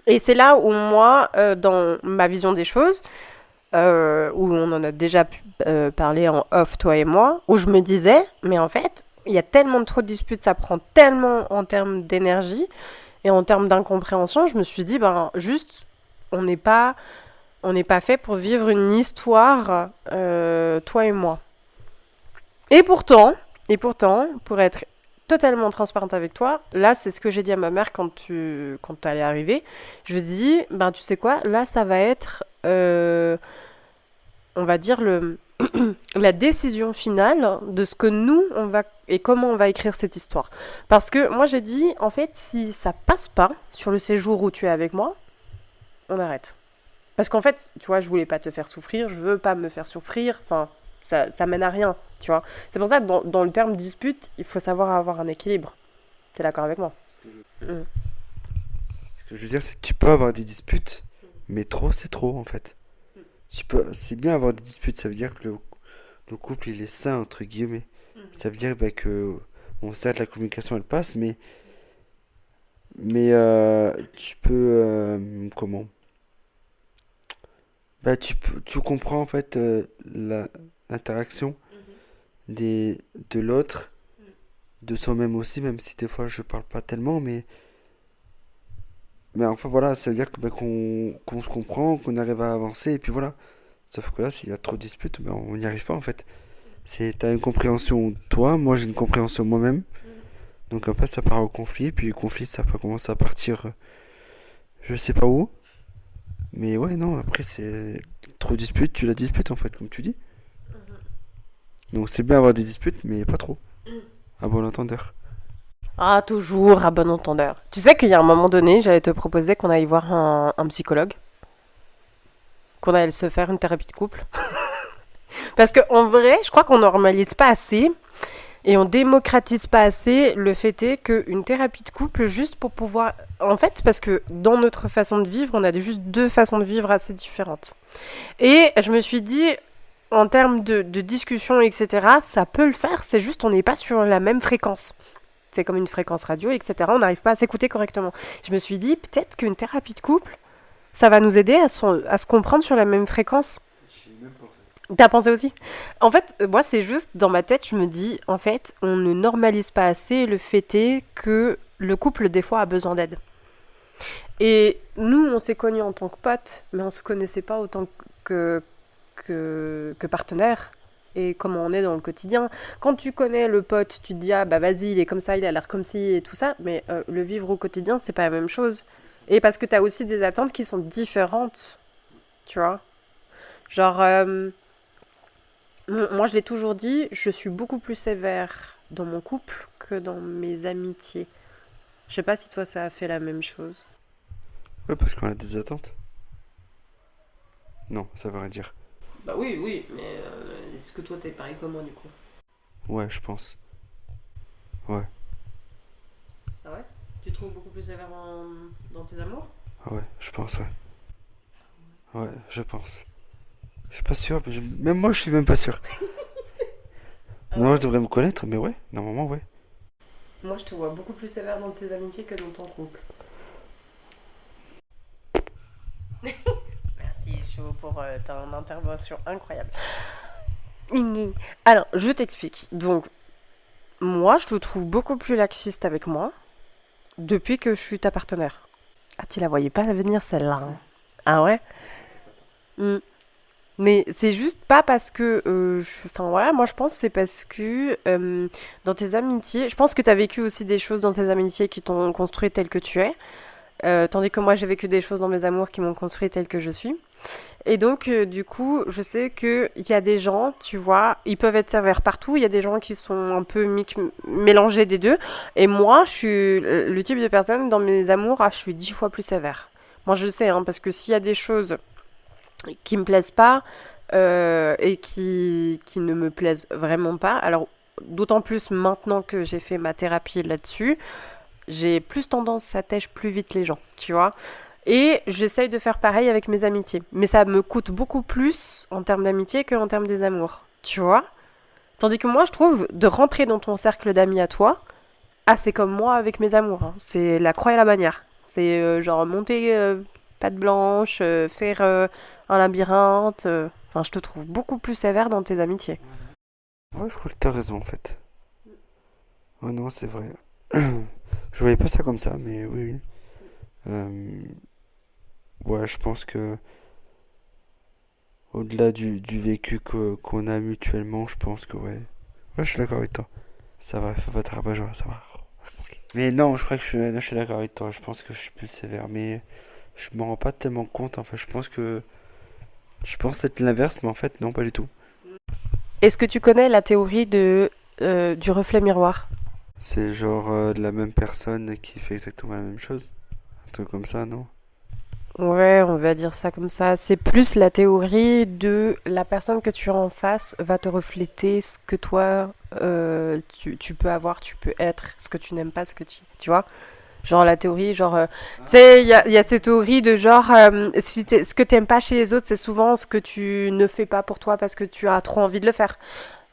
[SPEAKER 1] Et c'est là où moi, dans ma vision des choses, où on en a déjà parlé en off, toi et moi, où je me disais, mais en fait, il y a tellement de trop de disputes, ça prend tellement en termes d'énergie et en termes d'incompréhension, je me suis dit, ben juste, on n'est pas, on n'est pas fait pour vivre une histoire, toi et moi. Et pourtant, pour être totalement transparente avec toi, là, c'est ce que j'ai dit à ma mère quand t'allais arriver. Je lui ai dit, ben tu sais quoi, là, ça va être, on va dire, la décision finale de ce que nous, on va, et comment on va écrire cette histoire. Parce que moi, j'ai dit, en fait, si ça passe pas sur le séjour où tu es avec moi, on arrête. Parce qu'en fait, tu vois, je voulais pas te faire souffrir, je veux pas me faire souffrir, enfin, ça mène à rien, tu vois. C'est pour ça que dans le terme dispute, il faut savoir avoir un équilibre. T'es d'accord avec moi? Mm.
[SPEAKER 3] Ce que je veux dire, c'est que tu peux avoir des disputes, mais trop, c'est trop en fait. C'est bien avoir des disputes, ça veut dire que le couple il est sain, entre guillemets. Ça veut dire bah, que, bon, certes, la communication elle passe, mais tu peux, comment? Bah, tu comprends en fait l'interaction de l'autre, de soi-même aussi, même si des fois je parle pas tellement, mais enfin voilà, ça veut dire que, bah, qu'on se comprend, qu'on arrive à avancer, et puis voilà. Sauf que là, s'il y a trop de disputes, ben, on n'y arrive pas en fait. T'as une compréhension toi, moi j'ai une compréhension moi-même. Donc après ça part au conflit, puis le conflit ça peut commencer à partir je sais pas où. Mais ouais non, après c'est trop de disputes, tu la disputes en fait comme tu dis. Donc c'est bien avoir des disputes, mais pas trop. À bon entendeur.
[SPEAKER 1] Ah, toujours à bon entendeur. Tu sais qu'il y a un moment donné, j'allais te proposer qu'on aille voir un psychologue, qu'on aille se faire une thérapie de couple. Parce qu'en vrai, je crois qu'on normalise pas assez et on démocratise pas assez le fait est qu'une thérapie de couple, juste pour pouvoir... En fait, parce que dans notre façon de vivre, on a juste deux façons de vivre assez différentes. Et je me suis dit, en termes de discussion, etc., ça peut le faire, c'est juste on n'est pas sur la même fréquence. C'est comme une fréquence radio, etc. On n'arrive pas à s'écouter correctement. Je me suis dit, peut-être qu'une thérapie de couple, ça va nous aider à se comprendre sur la même fréquence. T'as pensé aussi? En fait, moi, c'est juste dans ma tête, je me dis, en fait, on ne normalise pas assez le fait est que le couple, des fois, a besoin d'aide. Et nous, on s'est connus en tant que potes, mais on se connaissait pas autant que partenaires. Et comment on est dans le quotidien. Quand tu connais le pote, tu te dis, ah bah vas-y, il est comme ça, il a l'air comme ci et tout ça, mais le vivre au quotidien, c'est pas la même chose. Et parce que t'as aussi des attentes qui sont différentes, tu vois. Genre, moi je l'ai toujours dit, je suis beaucoup plus sévère dans mon couple que dans mes amitiés. Je sais pas si toi ça a fait la même chose.
[SPEAKER 3] Ouais, parce qu'on a des attentes. Non, ça veut rien dire.
[SPEAKER 1] Bah oui, oui, mais est-ce que toi t'es pareil comme moi du coup?
[SPEAKER 3] Ouais, je pense. Ouais,
[SPEAKER 1] Ah ouais? Tu te trouves beaucoup plus sévère dans tes amours?
[SPEAKER 3] ah ouais, je pense, ouais. Ouais, je pense. Je suis pas sûr, même moi je suis même pas sûr.
[SPEAKER 1] Ah
[SPEAKER 3] Non, je
[SPEAKER 1] ouais?
[SPEAKER 3] devrais me connaître, mais ouais, normalement, ouais.
[SPEAKER 1] Moi je te vois beaucoup plus sévère dans tes amitiés que dans ton couple. Merci Chou pour ton intervention incroyable. Igni. Alors, je t'explique. Donc, moi, je te trouve beaucoup plus laxiste avec moi depuis que je suis ta partenaire. Ah, tu la voyais pas venir celle-là, hein. Ah ouais? Hmm. Mais c'est juste pas parce que... Enfin voilà, moi je pense que c'est parce que dans tes amitiés... Je pense que t'as vécu aussi des choses dans tes amitiés qui t'ont construit tel que tu es. Tandis que moi j'ai vécu des choses dans mes amours qui m'ont construit tel que je suis. Et donc du coup je sais qu'il y a des gens, tu vois, ils peuvent être sévères partout, il y a des gens qui sont un peu mélangés des deux. Et moi je suis le type de personne dans mes amours, je suis 10 fois plus sévère. Moi je le sais, hein, parce que s'il y a des choses qui me plaisent pas et qui ne me plaisent vraiment pas, alors d'autant plus maintenant que j'ai fait ma thérapie là-dessus, j'ai plus tendance à tèche plus vite les gens, tu vois. Et j'essaye de faire pareil avec mes amitiés. Mais ça me coûte beaucoup plus en termes d'amitié qu'en termes des amours, tu vois. Tandis que moi, je trouve, de rentrer dans ton cercle d'amis à toi, c'est comme moi avec mes amours. Hein. C'est la croix et la bannière. C'est genre monter patte blanche, faire un labyrinthe. Enfin, je te trouve beaucoup plus sévère dans tes amitiés.
[SPEAKER 3] Ouais, je crois que t'as raison en fait. Oh non, c'est vrai. Je voyais pas ça comme ça, mais oui, oui. Euh, ouais, je pense que au-delà du vécu qu'on a mutuellement, je pense que ouais. Ouais, je suis d'accord avec toi. Ça va, faut pas te rabat ça va. Mais non, je crois que je suis d'accord avec toi. Je pense que je suis plus sévère, mais je m'en rends pas tellement compte. En fait, je pense être l'inverse, mais en fait, non, pas du tout.
[SPEAKER 1] Est-ce que tu connais la théorie du reflet miroir?
[SPEAKER 3] C'est genre la même personne qui fait exactement la même chose. Un truc comme ça, non?
[SPEAKER 1] Ouais, on va dire ça comme ça. C'est plus la théorie de la personne que tu as en face va te refléter ce que toi, tu peux avoir, tu peux être, ce que tu n'aimes pas, ce que tu vois? Genre la théorie, genre, tu sais, il y a cette théorie de genre, si ce que t'aimes pas chez les autres, c'est souvent ce que tu ne fais pas pour toi parce que tu as trop envie de le faire.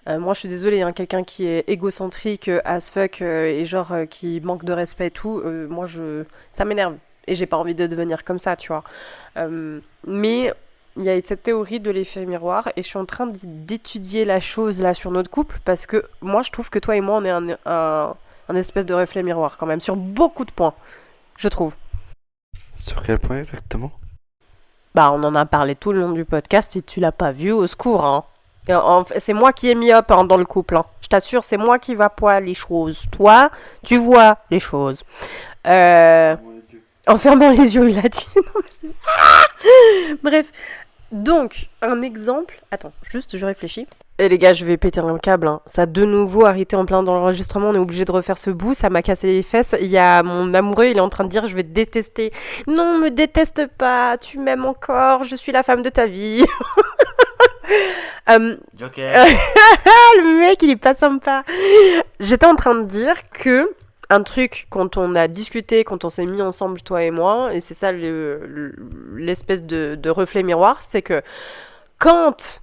[SPEAKER 1] Moi, je suis désolée, hein, quelqu'un qui est égocentrique as fuck et genre qui manque de respect et tout, ça m'énerve. Et j'ai pas envie de devenir comme ça, tu vois. Mais il y a cette théorie de l'effet miroir et je suis en train d'étudier la chose là sur notre couple parce que moi, je trouve que toi et moi, on est un espèce de reflet miroir quand même sur beaucoup de points, je trouve.
[SPEAKER 3] Sur quel point exactement?
[SPEAKER 1] Bah, on en a parlé tout le long du podcast. Si tu l'as pas vu, au secours, hein. C'est moi qui ai mis up hein, dans le couple. Hein. Je t'assure, c'est moi qui vois pas les choses. Toi, tu vois les choses. Euh, en fermant les yeux, il a dit. Non, bref. Donc, un exemple. Attends, juste, je réfléchis. Et les gars, je vais péter un câble. Hein. Ça a de nouveau arrêté en plein dans l'enregistrement. On est obligé de refaire ce bout. Ça m'a cassé les fesses. Il y a mon amoureux, il est en train de dire je vais te détester. Non, me déteste pas. Tu m'aimes encore. Je suis la femme de ta vie.
[SPEAKER 3] Joker.
[SPEAKER 1] Le mec, il est pas sympa. J'étais en train de dire que un truc quand on a discuté, quand on s'est mis ensemble, toi et moi, et c'est ça l'espèce de reflet miroir, c'est que quand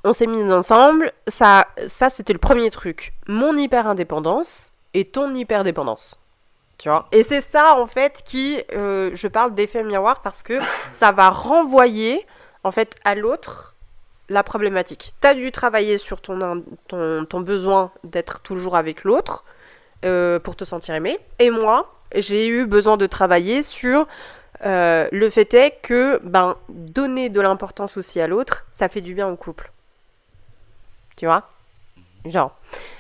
[SPEAKER 1] on s'est mis ensemble, ça c'était le premier truc. Mon hyper-indépendance et ton hyper-dépendance. Tu vois. Et c'est ça, en fait, je parle d'effet miroir parce que ça va renvoyer, en fait, à l'autre la problématique. T'as dû travailler sur ton besoin d'être toujours avec l'autre pour te sentir aimé. Et moi, j'ai eu besoin de travailler sur le fait est que donner de l'importance aussi à l'autre, ça fait du bien au couple. Tu vois? Genre.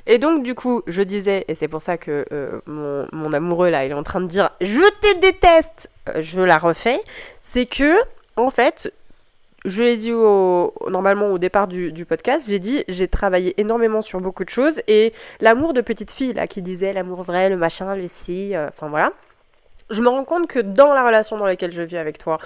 [SPEAKER 1] Et donc, du coup, je disais, et c'est pour ça que mon amoureux, là, il est en train de dire « Je te déteste !» Je la refais. C'est que, en fait, je l'ai dit normalement au départ du podcast, j'ai dit j'ai travaillé énormément sur beaucoup de choses et l'amour de petite fille là qui disait l'amour vrai, le machin, le si, enfin voilà. Je me rends compte que dans la relation dans laquelle je vis avec toi,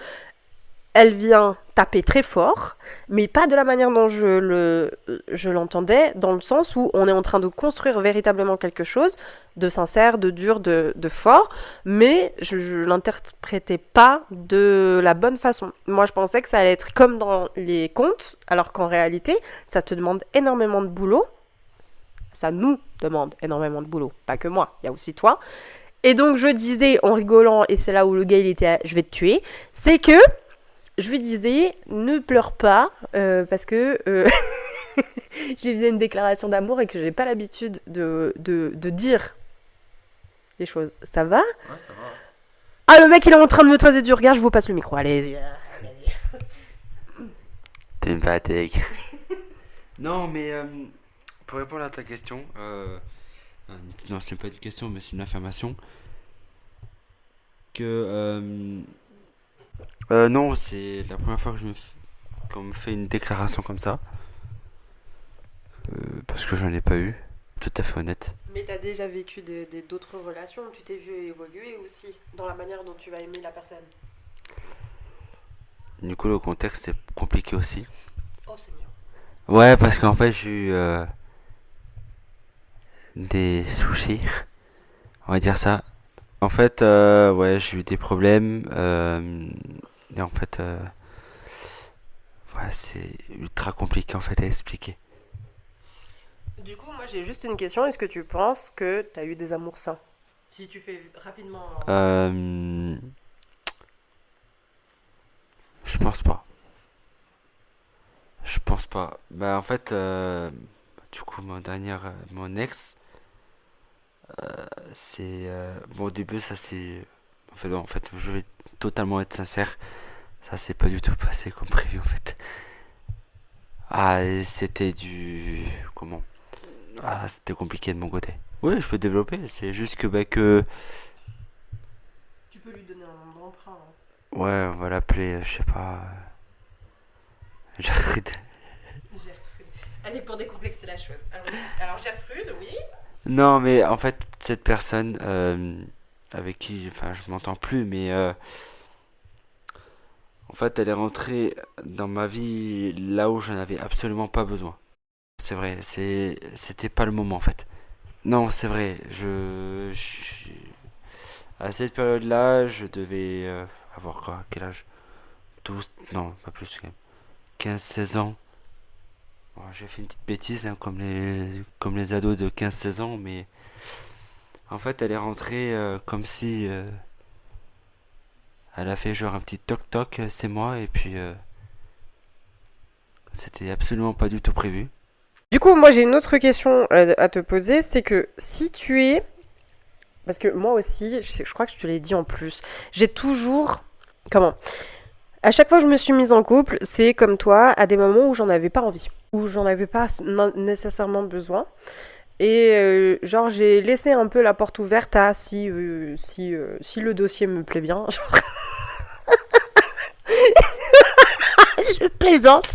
[SPEAKER 1] elle vient taper très fort, mais pas de la manière dont je l'entendais, dans le sens où on est en train de construire véritablement quelque chose de sincère, de dur, de fort, mais je l'interprétais pas de la bonne façon. Moi, je pensais que ça allait être comme dans les contes, alors qu'en réalité, ça te demande énormément de boulot. Ça nous demande énormément de boulot, pas que moi, il y a aussi toi. Et donc, je disais en rigolant, et c'est là où le gars, il était « je vais te tuer », c'est que je lui disais, ne pleure pas, parce que je lui faisais une déclaration d'amour et que j'ai pas l'habitude de dire les choses. Ça va?
[SPEAKER 3] Ouais, ça va.
[SPEAKER 1] Ah, le mec, il est en train de me toiser du regard, je vous passe le micro. Allez-y.
[SPEAKER 3] T'es une fatigue. Non, mais pour répondre à ta question, non, c'est pas une question, mais c'est une affirmation. Que non, c'est la première fois que qu'on me fait une déclaration comme ça. Parce que j'en ai pas eu, tout à fait honnête.
[SPEAKER 1] Mais t'as déjà vécu d'autres relations, tu t'es vu évoluer aussi dans la manière dont tu vas aimer la personne.
[SPEAKER 3] Du coup, le contexte est compliqué aussi.
[SPEAKER 1] Oh Seigneur.
[SPEAKER 3] Ouais, parce qu'en fait, des sushis, on va dire ça. En fait, ouais, j'ai eu des problèmes. Et en fait, ouais, c'est ultra compliqué en fait à expliquer.
[SPEAKER 1] Du coup, moi j'ai juste une question. Est-ce que tu penses que t'as eu des amours sains? Si tu fais rapidement.
[SPEAKER 3] Euh, je pense pas. Je pense pas. Bah en fait, du coup, mon ex, c'est bon au début ça c'est, en fait, non, en fait, je vais totalement être sincère, ça s'est pas du tout passé comme prévu en fait. Ah, et c'était du, comment? Ah, c'était compliqué de mon côté. Oui, je peux développer. C'est juste que bah que,
[SPEAKER 1] Tu peux lui donner un nom d'emprunt.
[SPEAKER 3] ouais, on va l'appeler, je sais pas, Jared.
[SPEAKER 1] Gertrude. Allez, pour décomplexer la chose. Alors Gertrude, oui.
[SPEAKER 3] Non, mais en fait, cette personne avec qui, enfin, je m'entends plus, mais en fait, elle est rentrée dans ma vie là où je n'avais absolument pas besoin. C'est vrai, c'était pas le moment en fait. Non, c'est vrai, à cette période-là, je devais avoir quoi, quel âge? 12, non, pas plus quand même. 15, 16 ans. Bon, j'ai fait une petite bêtise, hein, comme les ados de 15, 16 ans, mais en fait, elle est rentrée comme si elle a fait genre un petit toc-toc, c'est moi, et puis c'était absolument pas du tout prévu.
[SPEAKER 1] Du coup, moi j'ai une autre question à te poser, c'est que si tu es, parce que moi aussi, je crois que je te l'ai dit en plus, j'ai toujours, comment, à chaque fois que je me suis mise en couple, c'est comme toi, à des moments où j'en avais pas envie, où j'en avais pas nécessairement besoin, et genre j'ai laissé un peu la porte ouverte à si le dossier me plaît bien, genre, je plaisante,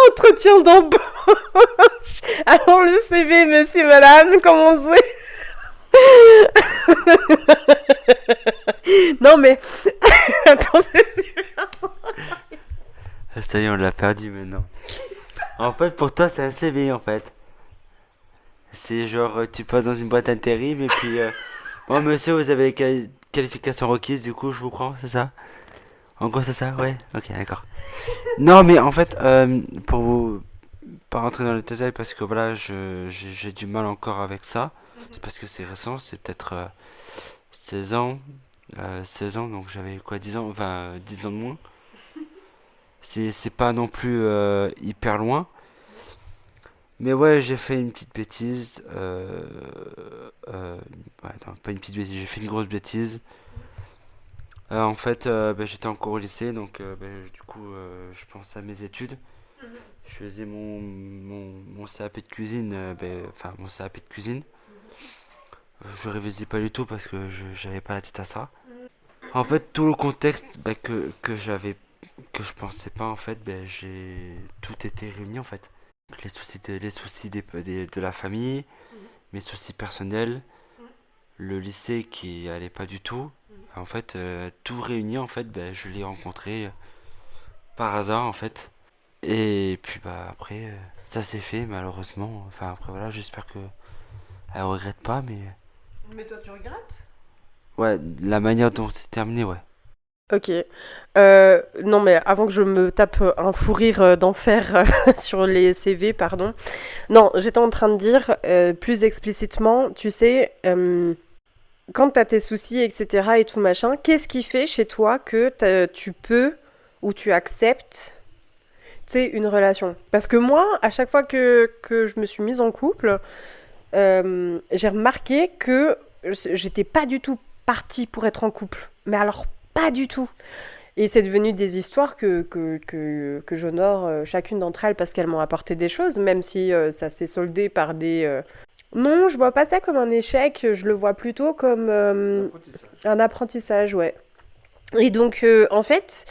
[SPEAKER 1] entretien d'embauche. Alors le CV, monsieur, madame, commencez. Non mais, attends,
[SPEAKER 3] Ça y est, on l'a perdu maintenant. En fait, pour toi, c'est un CV en fait. C'est genre, tu passes dans une boîte intérim et puis, oh monsieur, vous avez les qualifications requises, du coup, je vous prends, c'est ça? En gros, c'est ça? Ouais, ok, d'accord. Non, mais en fait, pour vous pas rentrer dans les détails, parce que voilà, j'ai du mal encore avec ça. C'est parce que c'est récent, c'est peut-être 16 ans. 16 ans, donc j'avais quoi, 10 ans, enfin 10 ans de moins. C'est pas non plus hyper loin. Mais ouais, j'ai fait une petite bêtise. Ouais, non, pas une petite bêtise, j'ai fait une grosse bêtise. En fait, bah, j'étais encore au lycée, donc bah, du coup, je pensais à mes études. Je faisais mon CAP de cuisine, enfin mon CAP de cuisine. Je révisais pas du tout parce que j'avais pas la tête à ça. En fait, tout le contexte bah, que je pensais pas, en fait, bah, j'ai tout été réuni en fait. Donc, les soucis de la famille, mes soucis personnels, le lycée qui allait pas du tout. En fait, tout réuni, en fait, bah, je l'ai rencontré par hasard, en fait. Et puis, bah, après, ça s'est fait, malheureusement. Enfin, après, voilà, j'espère que elle regrette pas, mais.
[SPEAKER 1] Mais toi, tu regrettes?
[SPEAKER 3] Ouais, la manière dont c'est terminé, ouais.
[SPEAKER 1] Ok. Non, mais avant que je me tape un fou rire d'enfer sur les CV, pardon. Non, j'étais en train de dire plus explicitement, tu sais, quand t'as tes soucis, etc. et tout machin, qu'est-ce qui fait chez toi que tu peux ou tu acceptes, tu sais, une relation? Parce que moi, à chaque fois que je me suis mise en couple, j'ai remarqué que j'étais pas du tout partie pour être en couple. Mais alors, pas du tout. Et c'est devenu des histoires que j'honore chacune d'entre elles parce qu'elles m'ont apporté des choses, même si ça s'est soldé par des... Non, je vois pas ça comme un échec, je le vois plutôt comme un apprentissage, ouais. Et donc, en fait,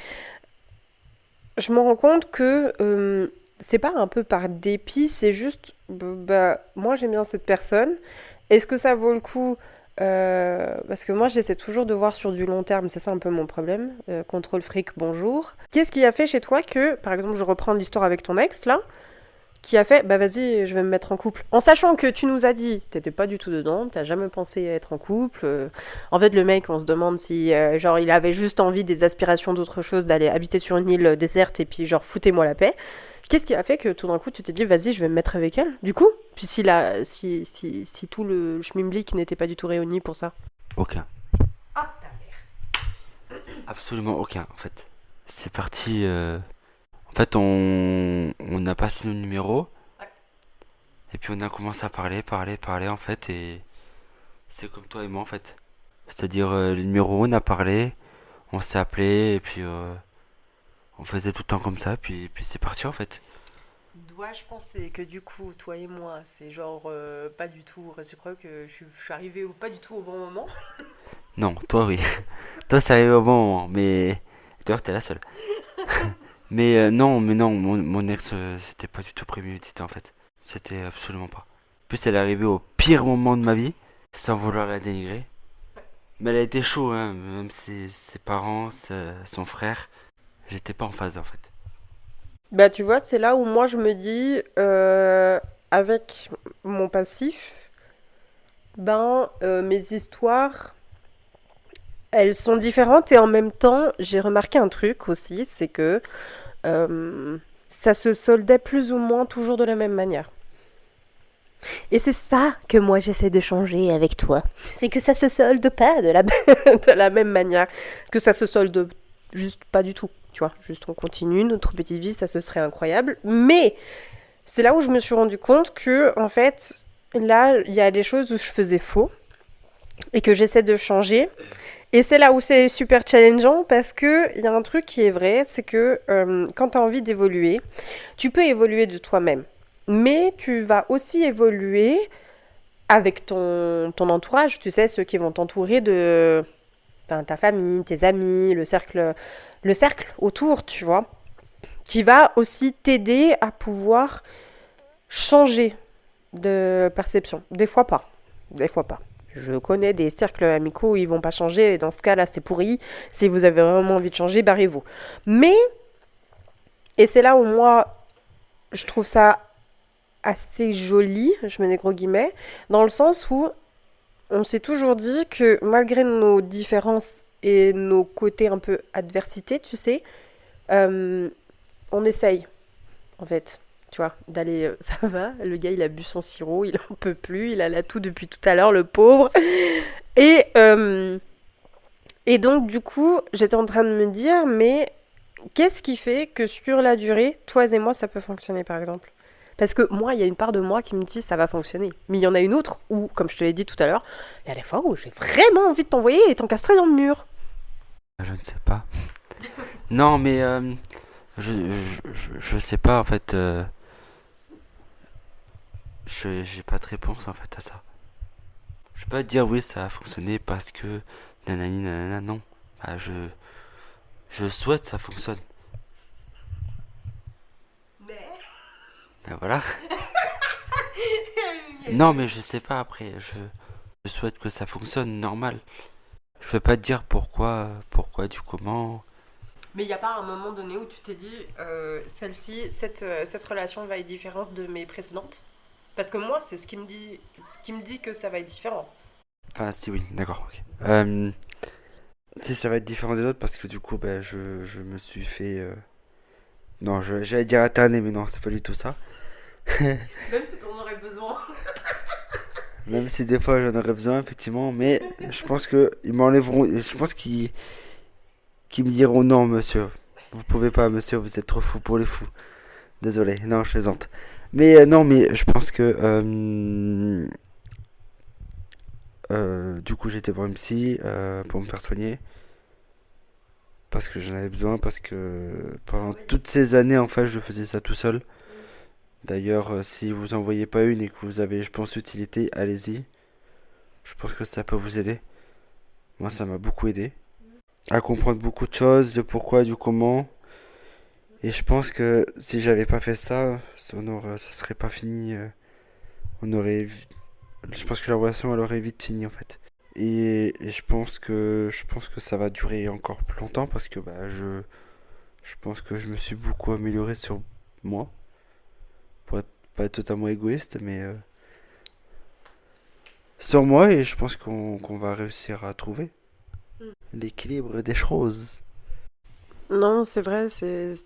[SPEAKER 1] je me rends compte que c'est pas un peu par dépit, c'est juste, bah, moi j'aime bien cette personne. Est-ce que ça vaut le coup parce que moi j'essaie toujours de voir sur du long terme, c'est ça un peu mon problème. Contrôle fric, bonjour. Qu'est-ce qui a fait chez toi que, par exemple, je reprends l'histoire avec ton ex là, qui a fait bah vas-y, je vais me mettre en couple. En sachant que tu nous as dit, t'étais pas du tout dedans, t'as jamais pensé à être en couple. En fait, le mec, on se demande si genre il avait juste envie des aspirations d'autre chose, d'aller habiter sur une île déserte et puis genre foutez-moi la paix. Qu'est-ce qui a fait que tout d'un coup tu t'es dit vas-y, je vais me mettre avec elle du coup? Puis si tout le schmimblick n'était pas du tout réuni pour ça.
[SPEAKER 3] Aucun.
[SPEAKER 1] Ah, ta mère.
[SPEAKER 3] Absolument aucun, en fait. C'est parti. En fait, on a passé nos numéros.
[SPEAKER 1] Ouais.
[SPEAKER 3] Et puis on a commencé à parler, en fait. Et c'est comme toi et moi, en fait. C'est-à-dire, les numéros, on a parlé, on s'est appelé, et puis on faisait tout le temps comme ça. Puis c'est parti, en fait.
[SPEAKER 1] Dois-je penser que du coup, toi et moi, c'est genre pas du tout réciproque, je suis arrivée pas du tout au bon moment.
[SPEAKER 3] Non, toi, oui. Toi, ça arrive au bon moment. Mais d'ailleurs, t'es la seule. Mais non, mon ex, c'était pas du tout prémédité, en fait. C'était absolument pas. En plus, elle est arrivée au pire moment de ma vie, sans vouloir la dénigrer. Mais elle a été chaud, hein, même ses parents, son frère. J'étais pas en phase en fait.
[SPEAKER 1] Bah, tu vois, c'est là où moi je me dis, avec mon passif, ben, mes histoires, elles sont différentes et en même temps, j'ai remarqué un truc aussi, c'est que ça se soldait plus ou moins toujours de la même manière. Et c'est ça que moi j'essaie de changer avec toi. C'est que ça se solde pas de la, de la même manière. Que ça se solde juste pas du tout. Tu vois, juste on continue notre petite vie, ça ce serait incroyable. Mais c'est là où je me suis rendu compte que, en fait, là, il y a des choses où je faisais faux et que j'essaie de changer. Et c'est là où c'est super challengeant parce que il y a un truc qui est vrai, c'est que quand tu as envie d'évoluer, tu peux évoluer de toi-même. Mais tu vas aussi évoluer avec ton entourage, tu sais, ceux qui vont t'entourer de ben, ta famille, tes amis, le cercle autour, tu vois, qui va aussi t'aider à pouvoir changer de perception. Des fois pas. Des fois pas. Je connais des cercles amicaux où ils vont pas changer, et dans ce cas-là, c'est pourri. Si vous avez vraiment envie de changer, barrez-vous. Mais, et c'est là où moi, je trouve ça assez joli, je mets des gros guillemets, dans le sens où on s'est toujours dit que malgré nos différences et nos côtés un peu adversité, tu sais, euh, on essaye, en fait, tu vois, d'aller... ça va, le gars, il a bu son sirop, il en peut plus, il a la toux depuis tout à l'heure, le pauvre. Et, euh, et donc, du coup, j'étais en train de me dire, mais qu'est-ce qui fait que sur la durée, toi et moi, ça peut fonctionner, par exemple? Parce que moi, il y a une part de moi qui me dit ça va fonctionner. Mais il y en a une autre où, comme je te l'ai dit tout à l'heure, il y a des fois où j'ai vraiment envie de t'envoyer et t'encastrer dans le mur.
[SPEAKER 3] Je ne sais pas. Non, mais je sais pas en fait. J'ai pas de réponse en fait à ça. Je peux pas te dire oui, ça a fonctionné parce que nanani nanana, non. Bah, je souhaite que ça fonctionne.
[SPEAKER 1] Mais...
[SPEAKER 3] Ben voilà. Non, mais je sais pas après. Je souhaite que ça fonctionne normal. Je peux pas te dire pourquoi, du comment.
[SPEAKER 1] Mais il n'y a pas un moment donné où tu t'es dit, celle-ci, cette relation va être différente de mes précédentes? Parce que moi, c'est ce qui me dit que ça va être différent.
[SPEAKER 3] Enfin, si, oui, d'accord, ok. Si ça va être différent des autres parce que du coup, ben, je me suis fait. Non, j'allais dire alterner, mais non, c'est pas du tout ça.
[SPEAKER 1] Même si t'en aurais besoin.
[SPEAKER 3] Même si des fois j'en aurais besoin, effectivement, mais je pense que ils m'enlèveront. Je pense qu'ils me diront non, monsieur. Vous pouvez pas, monsieur, vous êtes trop fou pour les fous. Désolé, non, je plaisante. Mais non, mais je pense que du coup, j'ai été voir une psy pour me faire soigner parce que j'en avais besoin, parce que pendant toutes ces années, en fait, je faisais ça tout seul. D'ailleurs, si vous en voyez pas une et que vous avez, je pense, utilité, allez-y. Je pense que ça peut vous aider. Moi, ça m'a beaucoup aidé à comprendre beaucoup de choses, de pourquoi, du comment. Et je pense que si j'avais pas fait ça, ça serait pas fini. On aurait, je pense que la relation, elle aurait vite fini en fait. Et je pense que ça va durer encore plus longtemps parce que bah, je pense que je me suis beaucoup amélioré sur moi, pour être pas être totalement égoïste, mais sur moi, et je pense qu'on va réussir à trouver l'équilibre des choses.
[SPEAKER 1] Non, c'est vrai,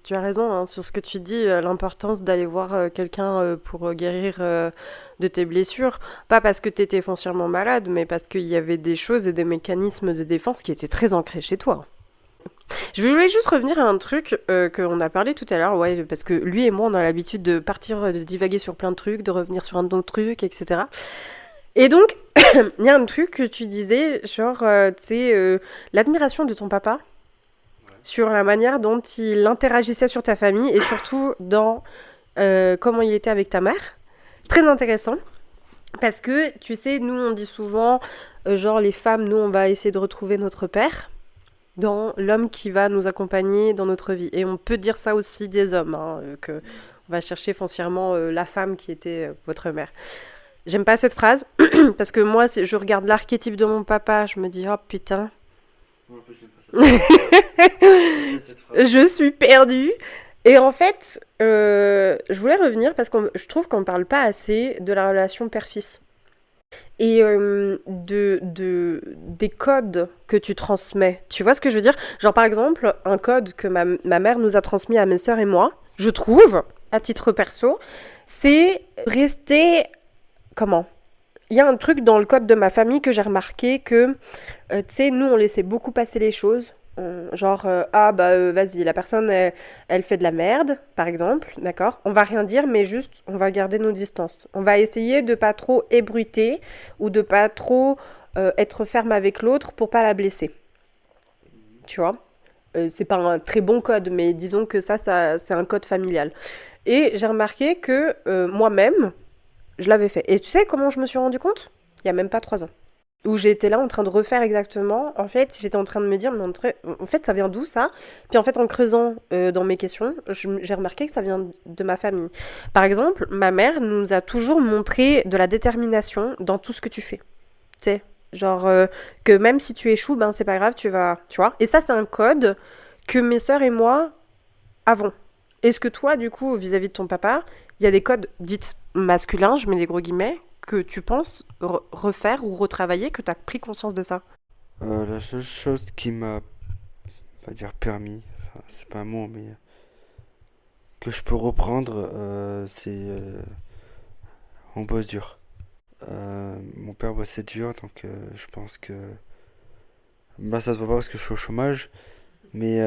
[SPEAKER 1] tu as raison hein, sur ce que tu dis, l'importance d'aller voir quelqu'un pour guérir de tes blessures. Pas parce que tu étais foncièrement malade, mais parce qu'il y avait des choses et des mécanismes de défense qui étaient très ancrés chez toi. Je voulais juste revenir à un truc qu'on a parlé tout à l'heure, ouais, parce que lui et moi, on a l'habitude de partir, de divaguer sur plein de trucs, de revenir sur un autre truc, etc. Et donc, il y a un truc que tu disais, genre, tu sais, l'admiration de ton papa sur la manière dont il interagissait sur ta famille et surtout dans comment il était avec ta mère. Très intéressant. Parce que, tu sais, nous, on dit souvent, genre, les femmes, nous, on va essayer de retrouver notre père dans l'homme qui va nous accompagner dans notre vie. Et on peut dire ça aussi des hommes, hein, que on va chercher foncièrement la femme qui était votre mère. J'aime pas cette phrase, parce que moi, si je regarde l'archétype de mon papa, je me dis, oh putain,
[SPEAKER 3] Moi, en plus, j'aime pas cette J'aime pas cette phrase.
[SPEAKER 1] je suis perdue. Et en fait, je voulais revenir parce que je trouve qu'on ne parle pas assez de la relation père-fils. Et des codes que tu transmets. Tu vois ce que je veux dire? Genre par exemple, un code que ma mère nous a transmis à mes sœurs et moi, je trouve, à titre perso, c'est rester... Comment? Il y a un truc dans le code de ma famille que j'ai remarqué que, tu sais, nous, on laissait beaucoup passer les choses. Genre, ah bah vas-y, la personne, elle fait de la merde, par exemple, d'accord? On va rien dire, mais juste, on va garder nos distances. On va essayer de pas trop ébruiter ou de pas trop être ferme avec l'autre pour pas la blesser, tu vois? C'est pas un très bon code, mais disons que ça c'est un code familial. Et j'ai remarqué que moi-même, je l'avais fait. Et tu sais comment je me suis rendu compte? Il y a même pas 3 ans. Où j'étais là en train de refaire exactement. En fait, j'étais en train de me dire, mais en fait, ça vient d'où ça? Puis en fait, en creusant dans mes questions, j'ai remarqué que ça vient de ma famille. Par exemple, ma mère nous a toujours montré de la détermination dans tout ce que tu fais. Tu sais, genre que même si tu échoues, ben c'est pas grave, tu vas, tu vois. Et ça, c'est un code que mes sœurs et moi avons. Est-ce que toi, du coup, vis-à-vis de ton papa, il y a des codes dits masculins, je mets des gros guillemets, que tu penses refaire ou retravailler, que tu as pris conscience de ça?
[SPEAKER 3] La seule chose qui m'a, on va dire, permis, enfin, c'est pas un mot, mais que je peux reprendre, c'est on bosse dur. Mon père bossait dur, donc je pense que bah ça se voit pas parce que je suis au chômage, mais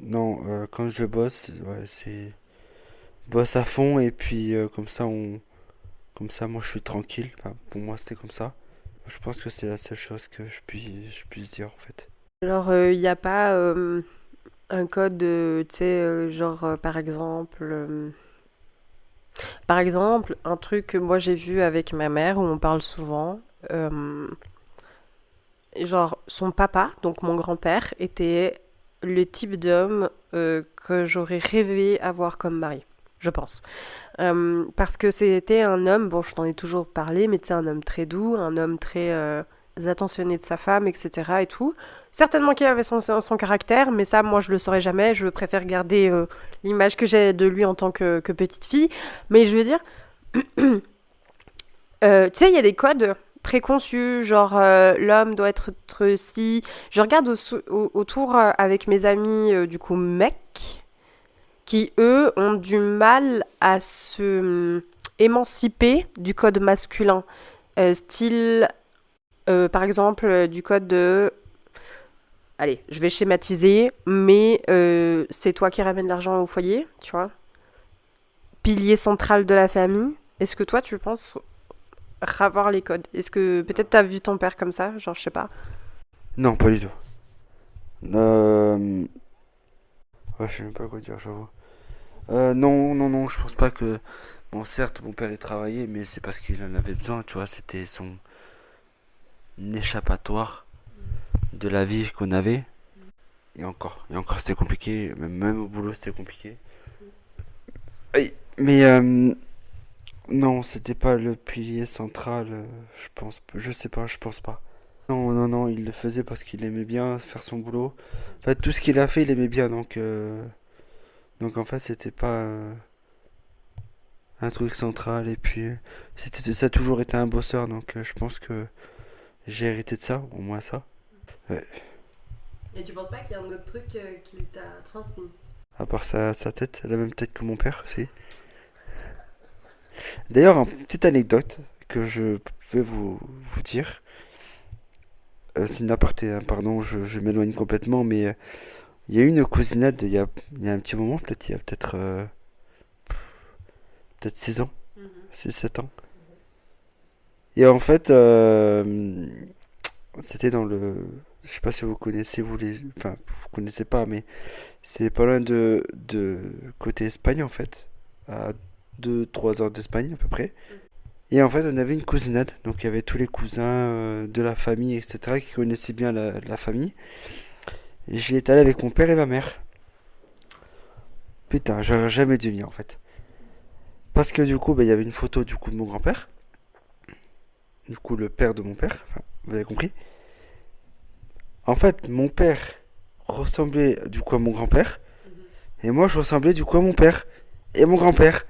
[SPEAKER 3] non, quand je bosse, ouais, c'est bosse à fond et puis comme ça, moi je suis tranquille. Enfin, pour moi, c'était comme ça. Je pense que c'est la seule chose que je puisse dire en fait.
[SPEAKER 1] Alors, il n'y a pas un code, tu sais, genre, par exemple, un truc que moi j'ai vu avec ma mère, où on parle souvent, euh, genre, son papa, donc mon grand-père, était le type d'homme que j'aurais rêvé avoir comme mari, je pense. Parce que c'était un homme, bon, je t'en ai toujours parlé, mais c'est un homme très doux, un homme très attentionné de sa femme, etc. et tout. Certainement qu'il avait son caractère, mais ça, moi, je le saurais jamais. Je préfère garder l'image que j'ai de lui en tant que petite fille. Mais je veux dire, tu sais, il y a des codes préconçus, genre l'homme doit être ci. Je regarde autour avec mes amis, du coup, mecs, qui, eux, ont du mal à se émanciper du code masculin. Style, par exemple, du code de... Allez, je vais schématiser, mais c'est toi qui ramènes l'argent au foyer, tu vois. Pilier central de la famille. Est-ce que toi, tu penses avoir les codes? Est-ce que peut-être t'as vu ton père comme ça? Genre, je sais pas.
[SPEAKER 3] Non, pas du tout. Euh... Ouais, je sais même pas quoi dire, j'avoue. Non, non, non, je pense pas que. Bon, certes, mon père y travaillait, mais c'est parce qu'il en avait besoin, tu vois. C'était son échappatoire de la vie qu'on avait. Et encore, c'était compliqué. Même au boulot, c'était compliqué. Aïe. Mais non, c'était pas le pilier central. Je pense, je sais pas, je pense pas. Non, non, non, il le faisait parce qu'il aimait bien faire son boulot. En fait, tout ce qu'il a fait, il aimait bien, donc en fait, c'était pas. un truc central. Et puis, ça a toujours été un bosseur, donc je pense que j'ai hérité de ça, au moins ça. Ouais.
[SPEAKER 1] Et tu penses pas qu'il y a un autre truc qu'il t'a transmis?
[SPEAKER 3] À part sa tête, la même tête que mon père aussi. D'ailleurs, une petite anecdote que je vais vous dire. C'est une aparté, hein, pardon, je m'éloigne complètement, mais il y a eu une cousinade il y a un petit moment, peut-être il y a peut-être 6 ans,
[SPEAKER 1] Mhm.
[SPEAKER 3] 6 7 ans. Et en fait, c'était dans le. Je sais pas si vous connaissez, enfin, vous connaissez pas, mais c'est pas loin de côté Espagne, en fait. À 2 3 heures d'Espagne, à peu près. Et en fait, on avait une cousinade. Donc, il y avait tous les cousins de la famille, etc., qui connaissaient bien la famille. Et j'y étais allé avec mon père et ma mère. Putain, j'aurais jamais dû venir, en fait. Parce que du coup, bah, il y avait une photo du coup de mon grand-père. Du coup, le père de mon père. Enfin, vous avez compris. En fait, mon père ressemblait du coup à mon grand-père. Et moi, je ressemblais du coup à mon père. Et mon grand-père.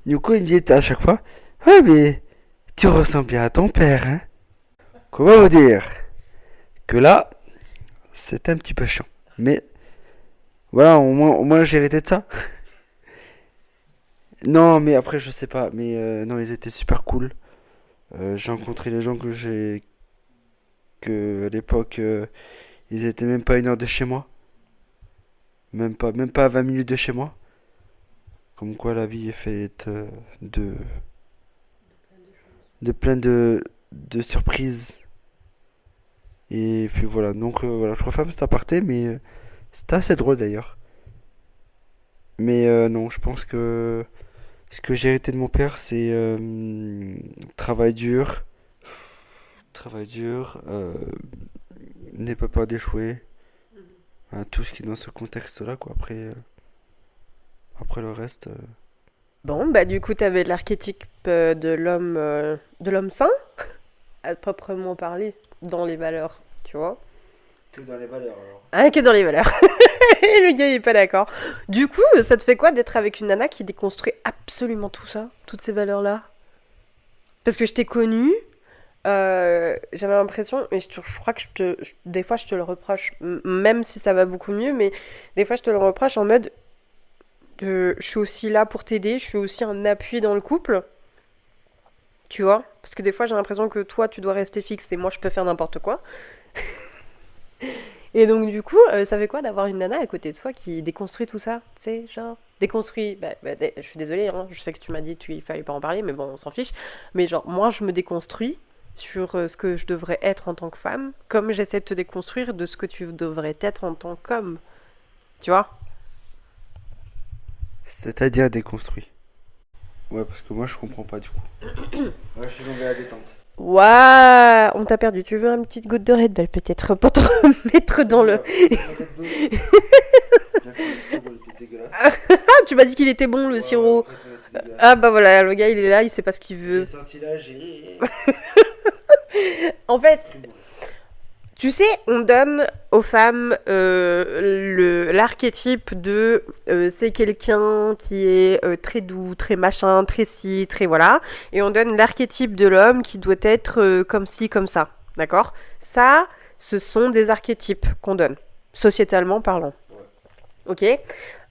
[SPEAKER 3] Du coup, il me disait à chaque fois: Ah, mais tu ressembles bien à ton père, hein. Comment vous dire que là, c'était un petit peu chiant. Mais voilà, au moins j'ai hérité de ça. Non, mais après, je sais pas. Mais non, ils étaient super cool. J'ai rencontré les gens que à l'époque, ils étaient même pas à 1 heure de chez moi. Même pas à 20 minutes de chez moi. Comme quoi la vie est faite de plein de surprises. Et puis voilà, donc voilà, je referme cet aparté, mais c'était assez drôle d'ailleurs. Mais non, je pense que ce que j'ai hérité de mon père, c'est travail dur, n'aie pas peur d'échouer, hein, tout ce qui est dans ce contexte-là, quoi. Après le reste,
[SPEAKER 1] Bon, bah du coup, t'avais l'archétype de l'homme sain, à proprement parler, dans les valeurs, tu vois.
[SPEAKER 3] que dans les valeurs alors.
[SPEAKER 1] Ah, que dans les valeurs. Et le gars, il est pas d'accord. Du coup, ça te fait quoi d'être avec une nana qui déconstruit absolument tout ça, toutes ces valeurs-là? Parce que je t'ai connue, j'avais l'impression, et je crois que des fois je te le reproche, même si ça va beaucoup mieux, mais des fois je te le reproche en mode, je suis aussi là pour t'aider, je suis aussi un appui dans le couple, tu vois? Parce que des fois j'ai l'impression que toi tu dois rester fixe et moi je peux faire n'importe quoi. Et donc du coup, ça fait quoi d'avoir une nana à côté de soi qui déconstruit tout ça? Tu sais, genre, déconstruit, je suis désolée, hein, je sais que tu m'as dit qu'il fallait pas en parler, mais bon, on s'en fiche. Mais genre, moi je me déconstruis sur ce que je devrais être en tant que femme, comme j'essaie de te déconstruire de ce que tu devrais être en tant qu'homme. Tu vois?
[SPEAKER 3] C'est-à-dire déconstruit. Ouais, parce que moi je comprends pas du coup. Ouais, je suis tombé à la détente.
[SPEAKER 1] Ouah, on t'a perdu. Tu veux une petite goutte de Red Bull peut-être pour te remettre dans le... Ah, tu m'as dit qu'il était bon le sirop. Ah bah voilà, le gars il est là, il sait pas ce qu'il
[SPEAKER 3] J'ai
[SPEAKER 1] veut.
[SPEAKER 3] senti là, j'ai.
[SPEAKER 1] En fait,
[SPEAKER 3] Très bon.
[SPEAKER 1] tu sais, on donne aux femmes l'archétype de c'est quelqu'un qui est très doux, très machin, très ci, très voilà. Et on donne l'archétype de l'homme qui doit être comme ci, comme ça. D'accord? Ça, ce sont des archétypes qu'on donne, sociétalement parlant. Ok?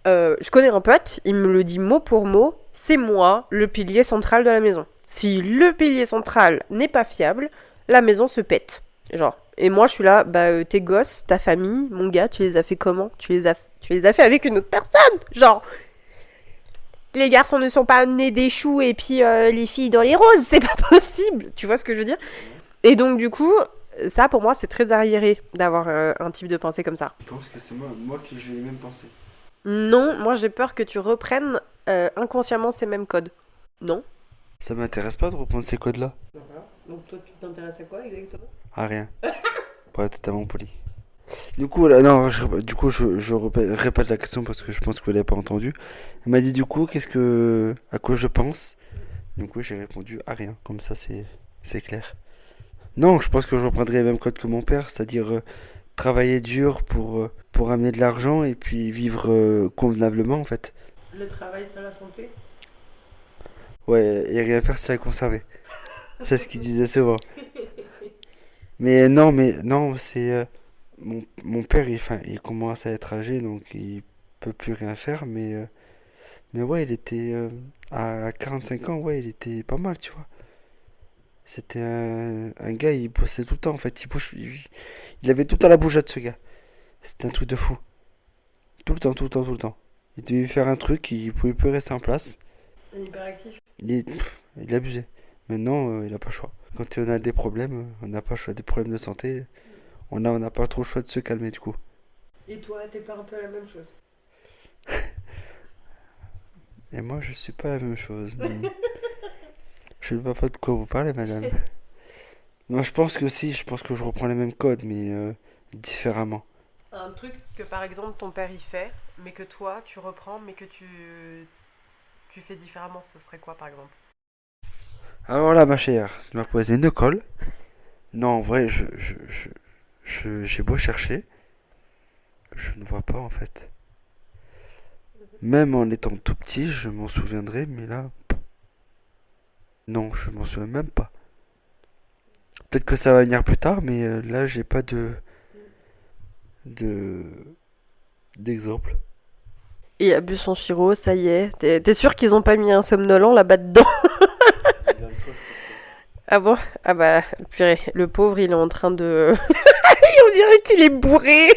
[SPEAKER 1] Je connais un pote, il me le dit mot pour mot, c'est moi le pilier central de la maison. Si le pilier central n'est pas fiable, la maison se pète. Genre. Et moi, je suis là, tes gosses, ta famille, mon gars, tu les as fait comment? Tu les as fait avec une autre personne. Genre, les garçons ne sont pas nés des choux et puis les filles dans les roses, c'est pas possible. Tu vois ce que je veux dire? Et donc, du coup, ça, pour moi, c'est très arriéré d'avoir un type de pensée comme ça.
[SPEAKER 3] Je pense que c'est moi qui j'ai les mêmes pensées.
[SPEAKER 1] Non, moi, j'ai peur que tu reprennes inconsciemment ces mêmes codes. Non?
[SPEAKER 3] Ça m'intéresse pas de reprendre ces codes-là.
[SPEAKER 1] Voilà. Donc, toi, tu t'intéresses à quoi exactement?
[SPEAKER 3] Ah, rien. Pour être totalement poli. Du coup, là, non, répète la question parce que je pense que vous l'avez pas entendu. Elle m'a dit du coup, à quoi je pense. Du coup, j'ai répondu à rien. Comme ça, c'est clair. Non, je pense que je reprendrai les mêmes codes que mon père, c'est-à-dire travailler dur pour amener de l'argent et puis vivre convenablement en fait.
[SPEAKER 1] Le travail, c'est la santé?
[SPEAKER 3] Ouais, et rien faire, c'est la conserver. C'est ce qu'il disait souvent. Mais non, c'est mon père, enfin, il commence à être âgé, donc il peut plus rien faire, mais ouais, il était à 45 ans, ouais, il était pas mal, tu vois. C'était un gars, il bossait tout le temps, en fait, il avait tout à la bougeotte, ce gars. C'était un truc de fou. Tout le temps, tout le temps, tout le temps. Il devait faire un truc, il pouvait plus rester en place.
[SPEAKER 1] Un hyperactif.
[SPEAKER 3] Il abusait. Maintenant, il n'a pas le choix. Quand on a des problèmes, on n'a pas le choix. Des problèmes de santé, on n'a pas trop le choix de se calmer, du coup.
[SPEAKER 1] Et toi, t'es pas un peu la même chose?
[SPEAKER 3] Et moi, je suis pas la même chose. Je ne vois pas de quoi vous parlez, madame. Moi, je pense que si, je pense que je reprends les mêmes codes, mais différemment.
[SPEAKER 1] Un truc que par exemple ton père y fait, mais que toi tu reprends, mais que tu fais différemment, ce serait quoi par exemple?
[SPEAKER 3] Alors là, ma chère, tu m'as posé une colle. Non, en vrai, j'ai beau chercher, je ne vois pas, en fait. Même en étant tout petit, je m'en souviendrai, mais là, non, je m'en souviens même pas. Peut-être que ça va venir plus tard, mais là, j'ai pas de, d'exemple.
[SPEAKER 1] Il a bu son sirop, ça y est. T'es sûr qu'ils ont pas mis un somnolent là-bas dedans? Ah bon? Ah bah, purée, le pauvre, il est en train de... On dirait qu'il est bourré.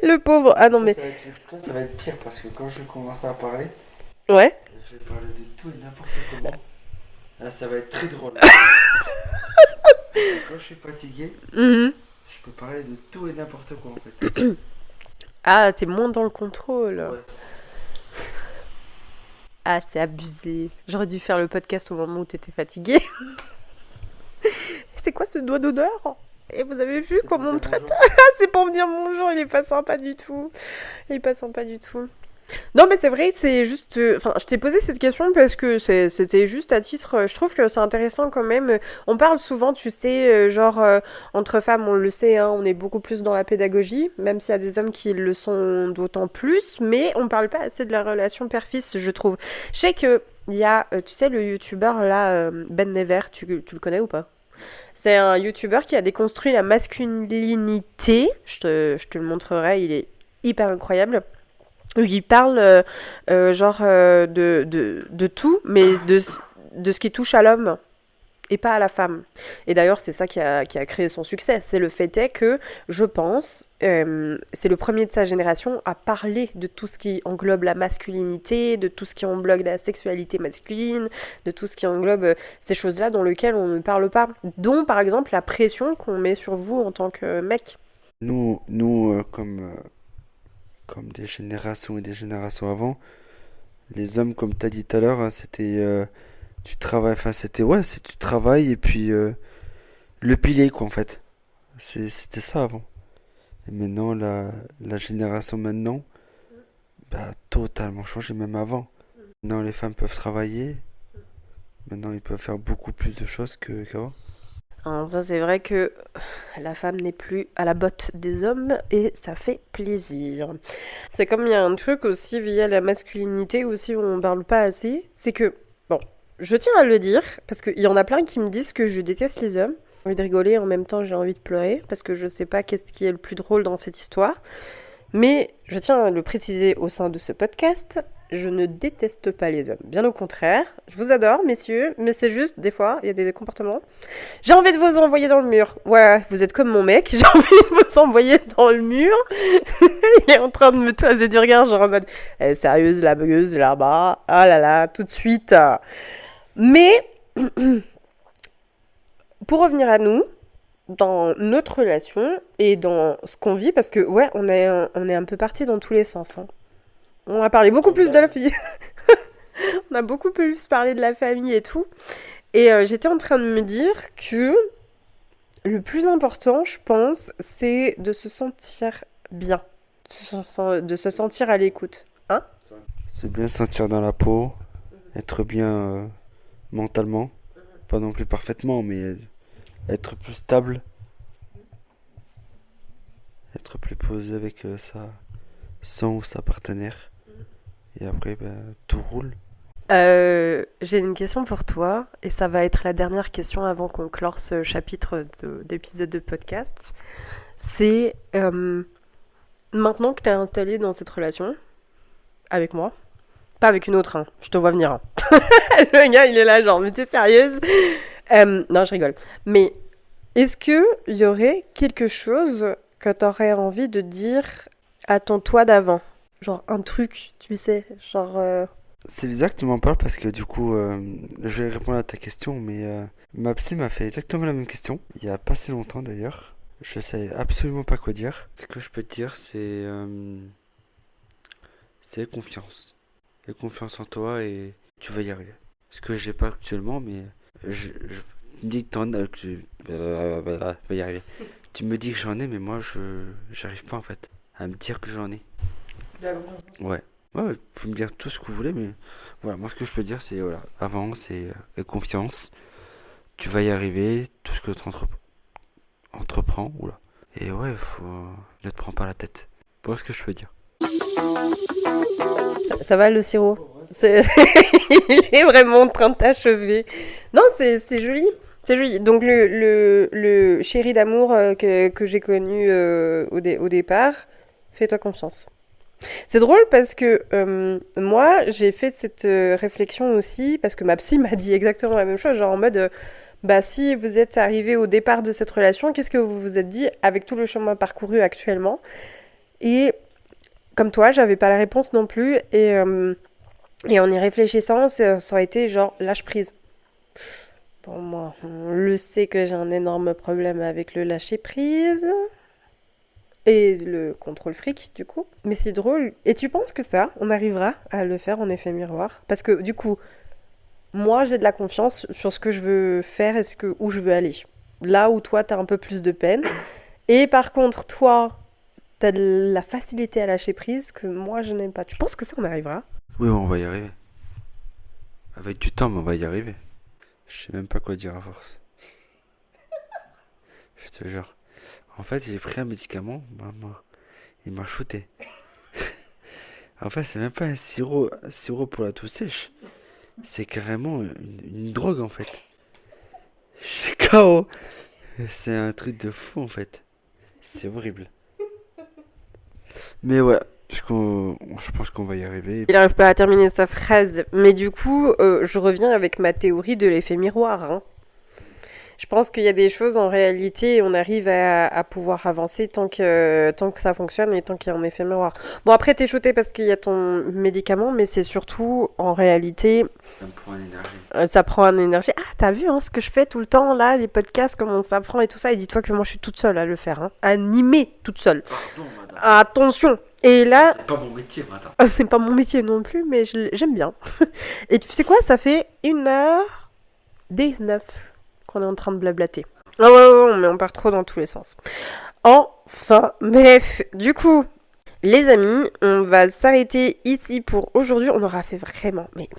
[SPEAKER 1] Le pauvre. Ah non mais...
[SPEAKER 3] Ça va être pire parce que quand je vais commencer à parler,
[SPEAKER 1] Ouais.
[SPEAKER 3] je vais parler de tout et n'importe comment. Là, ça va être très drôle. Parce que quand je suis fatigué,
[SPEAKER 1] Mhm.
[SPEAKER 3] je peux parler de tout et n'importe quoi en fait.
[SPEAKER 1] Ah, t'es moins dans le contrôle.
[SPEAKER 3] Ouais.
[SPEAKER 1] Ah, c'est abusé. J'aurais dû faire le podcast au moment où t'étais fatigué. C'est quoi ce doigt d'honneur? Et vous avez vu comment on me traite? Ah, c'est pour me dire bonjour, il est pas sympa du tout. Il est pas sympa du tout. Non, mais c'est vrai, c'est juste. Enfin, je t'ai posé cette question parce que c'était juste à titre. Je trouve que c'est intéressant quand même. On parle souvent, tu sais, entre femmes, on le sait, hein, on est beaucoup plus dans la pédagogie, même s'il y a des hommes qui le sont d'autant plus, mais on parle pas assez de la relation père-fils, je trouve. Je sais que. Il y a, tu sais, le youtubeur là, Ben Never, tu le connais ou pas? C'est un youtubeur qui a déconstruit la masculinité. Je te le montrerai, il est hyper incroyable. Il parle de tout, mais de ce qui touche à l'homme et pas à la femme. Et d'ailleurs, c'est ça qui a créé son succès. C'est le fait est que, je pense, c'est le premier de sa génération à parler de tout ce qui englobe la masculinité, de tout ce qui englobe la sexualité masculine, de tout ce qui englobe ces choses-là dans lesquelles on ne parle pas. Dont, par exemple, la pression qu'on met sur vous en tant que mec.
[SPEAKER 3] Comme des générations et des générations avant, les hommes, comme tu as dit tout à l'heure, hein, c'était tu travailles, enfin c'était ouais, c'est tu travailles et puis le pilier quoi en fait. C'était ça avant. Et maintenant la génération maintenant, bah totalement changé même avant. Maintenant les femmes peuvent travailler, maintenant ils peuvent faire beaucoup plus de choses qu'avant.
[SPEAKER 1] Alors ça c'est vrai que la femme n'est plus à la botte des hommes et ça fait plaisir. C'est comme il y a un truc aussi via la masculinité aussi où on parle pas assez, c'est que, bon, je tiens à le dire parce qu'il y en a plein qui me disent que je déteste les hommes. J'ai envie de rigoler, en même temps j'ai envie de pleurer parce que je sais pas qu'est-ce qui est le plus drôle dans cette histoire. Mais je tiens à le préciser au sein de ce podcast, je ne déteste pas les hommes. Bien au contraire, je vous adore messieurs, mais c'est juste des fois, il y a des comportements. J'ai envie de vous envoyer dans le mur. Ouais, vous êtes comme mon mec, j'ai envie de vous envoyer dans le mur. Il est en train de me toiser du regard, genre en mode sérieuse, la bugueuse là-bas. Ah là là, tout de suite. Mais, pour revenir à nous, dans notre relation et dans ce qu'on vit, parce que ouais, on est un peu parti dans tous les sens. Hein. On a parlé beaucoup plus de la fille. On a beaucoup plus parlé de la famille et tout. Et j'étais en train de me dire que le plus important, je pense, c'est de se sentir bien. De se sentir à l'écoute. Hein?
[SPEAKER 3] C'est bien se sentir dans la peau, être bien mentalement, pas non plus parfaitement, mais être plus stable, être plus posé avec son ou sa partenaire. Et après, ben, tout roule.
[SPEAKER 1] J'ai une question pour toi, et ça va être la dernière question avant qu'on clore ce chapitre d'épisode de podcast. C'est maintenant que t'es installé dans cette relation, avec moi, pas avec une autre, hein, je te vois venir. Hein. Le gars, il est là, genre, mais t'es sérieuse? Non, je rigole. Mais est-ce qu'il y aurait quelque chose que t'aurais envie de dire à ton toi d'avant? Genre un truc, tu sais, genre...
[SPEAKER 3] C'est bizarre que tu m'en parles parce que du coup, je vais répondre à ta question, mais ma psy m'a fait exactement la même question, il y a pas si longtemps d'ailleurs. Je sais absolument pas quoi dire. Ce que je peux te dire, c'est confiance. Et confiance en toi et tu vas y arriver. Ce que j'ai pas actuellement, mais tu me dis que t'en as, que tu vas y arriver. Tu me dis que j'en ai, mais moi, j'arrive pas en fait à me dire que j'en ai. Ouais. Ouais, vous pouvez me dire tout ce que vous voulez, mais voilà, moi ce que je peux dire, c'est voilà, avance et confiance. Tu vas y arriver, tout ce que tu entreprends, oula. Et ouais, ne te prends pas la tête. Voilà ce que je peux dire.
[SPEAKER 1] Ça va le sirop? Il est vraiment en train de t'achever. Non, c'est joli. C'est joli. Donc le chéri d'amour que j'ai connu au départ, fais-toi confiance. C'est drôle parce que moi, j'ai fait cette réflexion aussi, parce que ma psy m'a dit exactement la même chose, genre en mode, bah si vous êtes arrivé au départ de cette relation, qu'est-ce que vous vous êtes dit avec tout le chemin parcouru actuellement? Et comme toi, j'avais pas la réponse non plus, et en y réfléchissant, ça aurait été genre lâche prise. Bon, moi, on le sait que j'ai un énorme problème avec le lâcher prise. Et le contrôle fric, du coup. Mais c'est drôle. Et tu penses que ça, on arrivera à le faire en effet miroir? Parce que, du coup, moi, j'ai de la confiance sur ce que je veux faire et où je veux aller. Là où toi, t'as un peu plus de peine. Et par contre, toi, t'as de la facilité à lâcher prise que moi, je n'aime pas. Tu penses que ça, on arrivera?
[SPEAKER 3] Oui, on va y arriver. Avec du temps, mais on va y arriver. Je sais même pas quoi dire à force. Je te jure. En fait, j'ai pris un médicament, maman. Il m'a shooté. En fait, c'est même pas un sirop pour la toux sèche. C'est carrément une drogue, en fait. Je suis KO. C'est un truc de fou, en fait. C'est horrible. Mais ouais, je pense qu'on va y arriver.
[SPEAKER 1] Il n'arrive pas à terminer sa phrase. Mais du coup, je reviens avec ma théorie de l'effet miroir, hein. Je pense qu'il y a des choses en réalité, on arrive à pouvoir avancer tant que ça fonctionne et tant qu'il y a un effet miroir. Bon, après, t'es shooté parce qu'il y a ton médicament, mais c'est surtout, en réalité,
[SPEAKER 3] Ça me prend une énergie.
[SPEAKER 1] ça prend une énergie. Ah, t'as vu hein, ce que je fais tout le temps, là, les podcasts, comment ça prend et tout ça. Et dis-toi que moi, je suis toute seule à le faire. Hein. Animée toute seule.
[SPEAKER 3] Pardon, madame.
[SPEAKER 1] Attention. Et là...
[SPEAKER 3] C'est pas mon métier, madame.
[SPEAKER 1] C'est pas mon métier non plus, mais j'aime bien. Et tu sais quoi, ça fait 1h19 qu'on est en train de blablater. Ah ouais, mais on part trop dans tous les sens. Enfin, bref, du coup, les amis, on va s'arrêter ici pour aujourd'hui. On aura fait vraiment, mais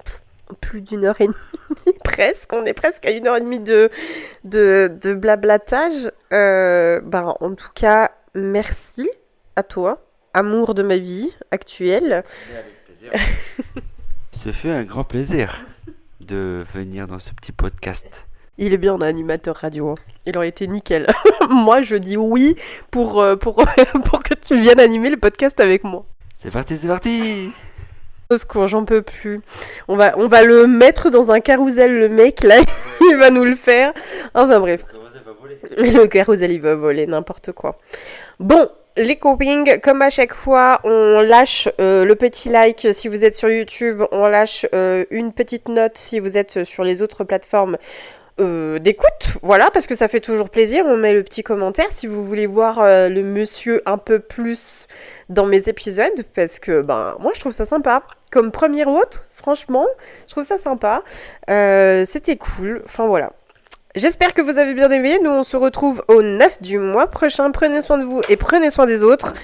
[SPEAKER 1] plus d'1h30 presque. On est presque à 1h30 de blablatage. En tout cas, merci à toi, amour de ma vie actuelle.
[SPEAKER 3] Avec plaisir. Ce fut un grand plaisir de venir dans ce petit podcast.
[SPEAKER 1] Il est bien en animateur radio. Il aurait été nickel. Moi, je dis oui pour que tu viennes animer le podcast avec moi.
[SPEAKER 3] C'est parti, c'est parti.
[SPEAKER 1] Au secours, j'en peux plus. On va le mettre dans un carrousel, le mec, là, il va nous le faire. Enfin bref. Le carrousel, il va voler, n'importe quoi. Bon, les copings, comme à chaque fois, on lâche le petit like si vous êtes sur YouTube, on lâche une petite note si vous êtes sur les autres plateformes d'écoute, voilà, parce que ça fait toujours plaisir. On met le petit commentaire si vous voulez voir le monsieur un peu plus dans mes épisodes, parce que moi je trouve ça sympa. Comme première hôte, franchement, je trouve ça sympa. C'était cool, enfin voilà. J'espère que vous avez bien aimé. Nous on se retrouve au 9 du mois prochain. Prenez soin de vous et prenez soin des autres.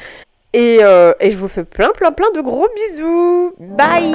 [SPEAKER 1] Et je vous fais plein de gros bisous. Bye.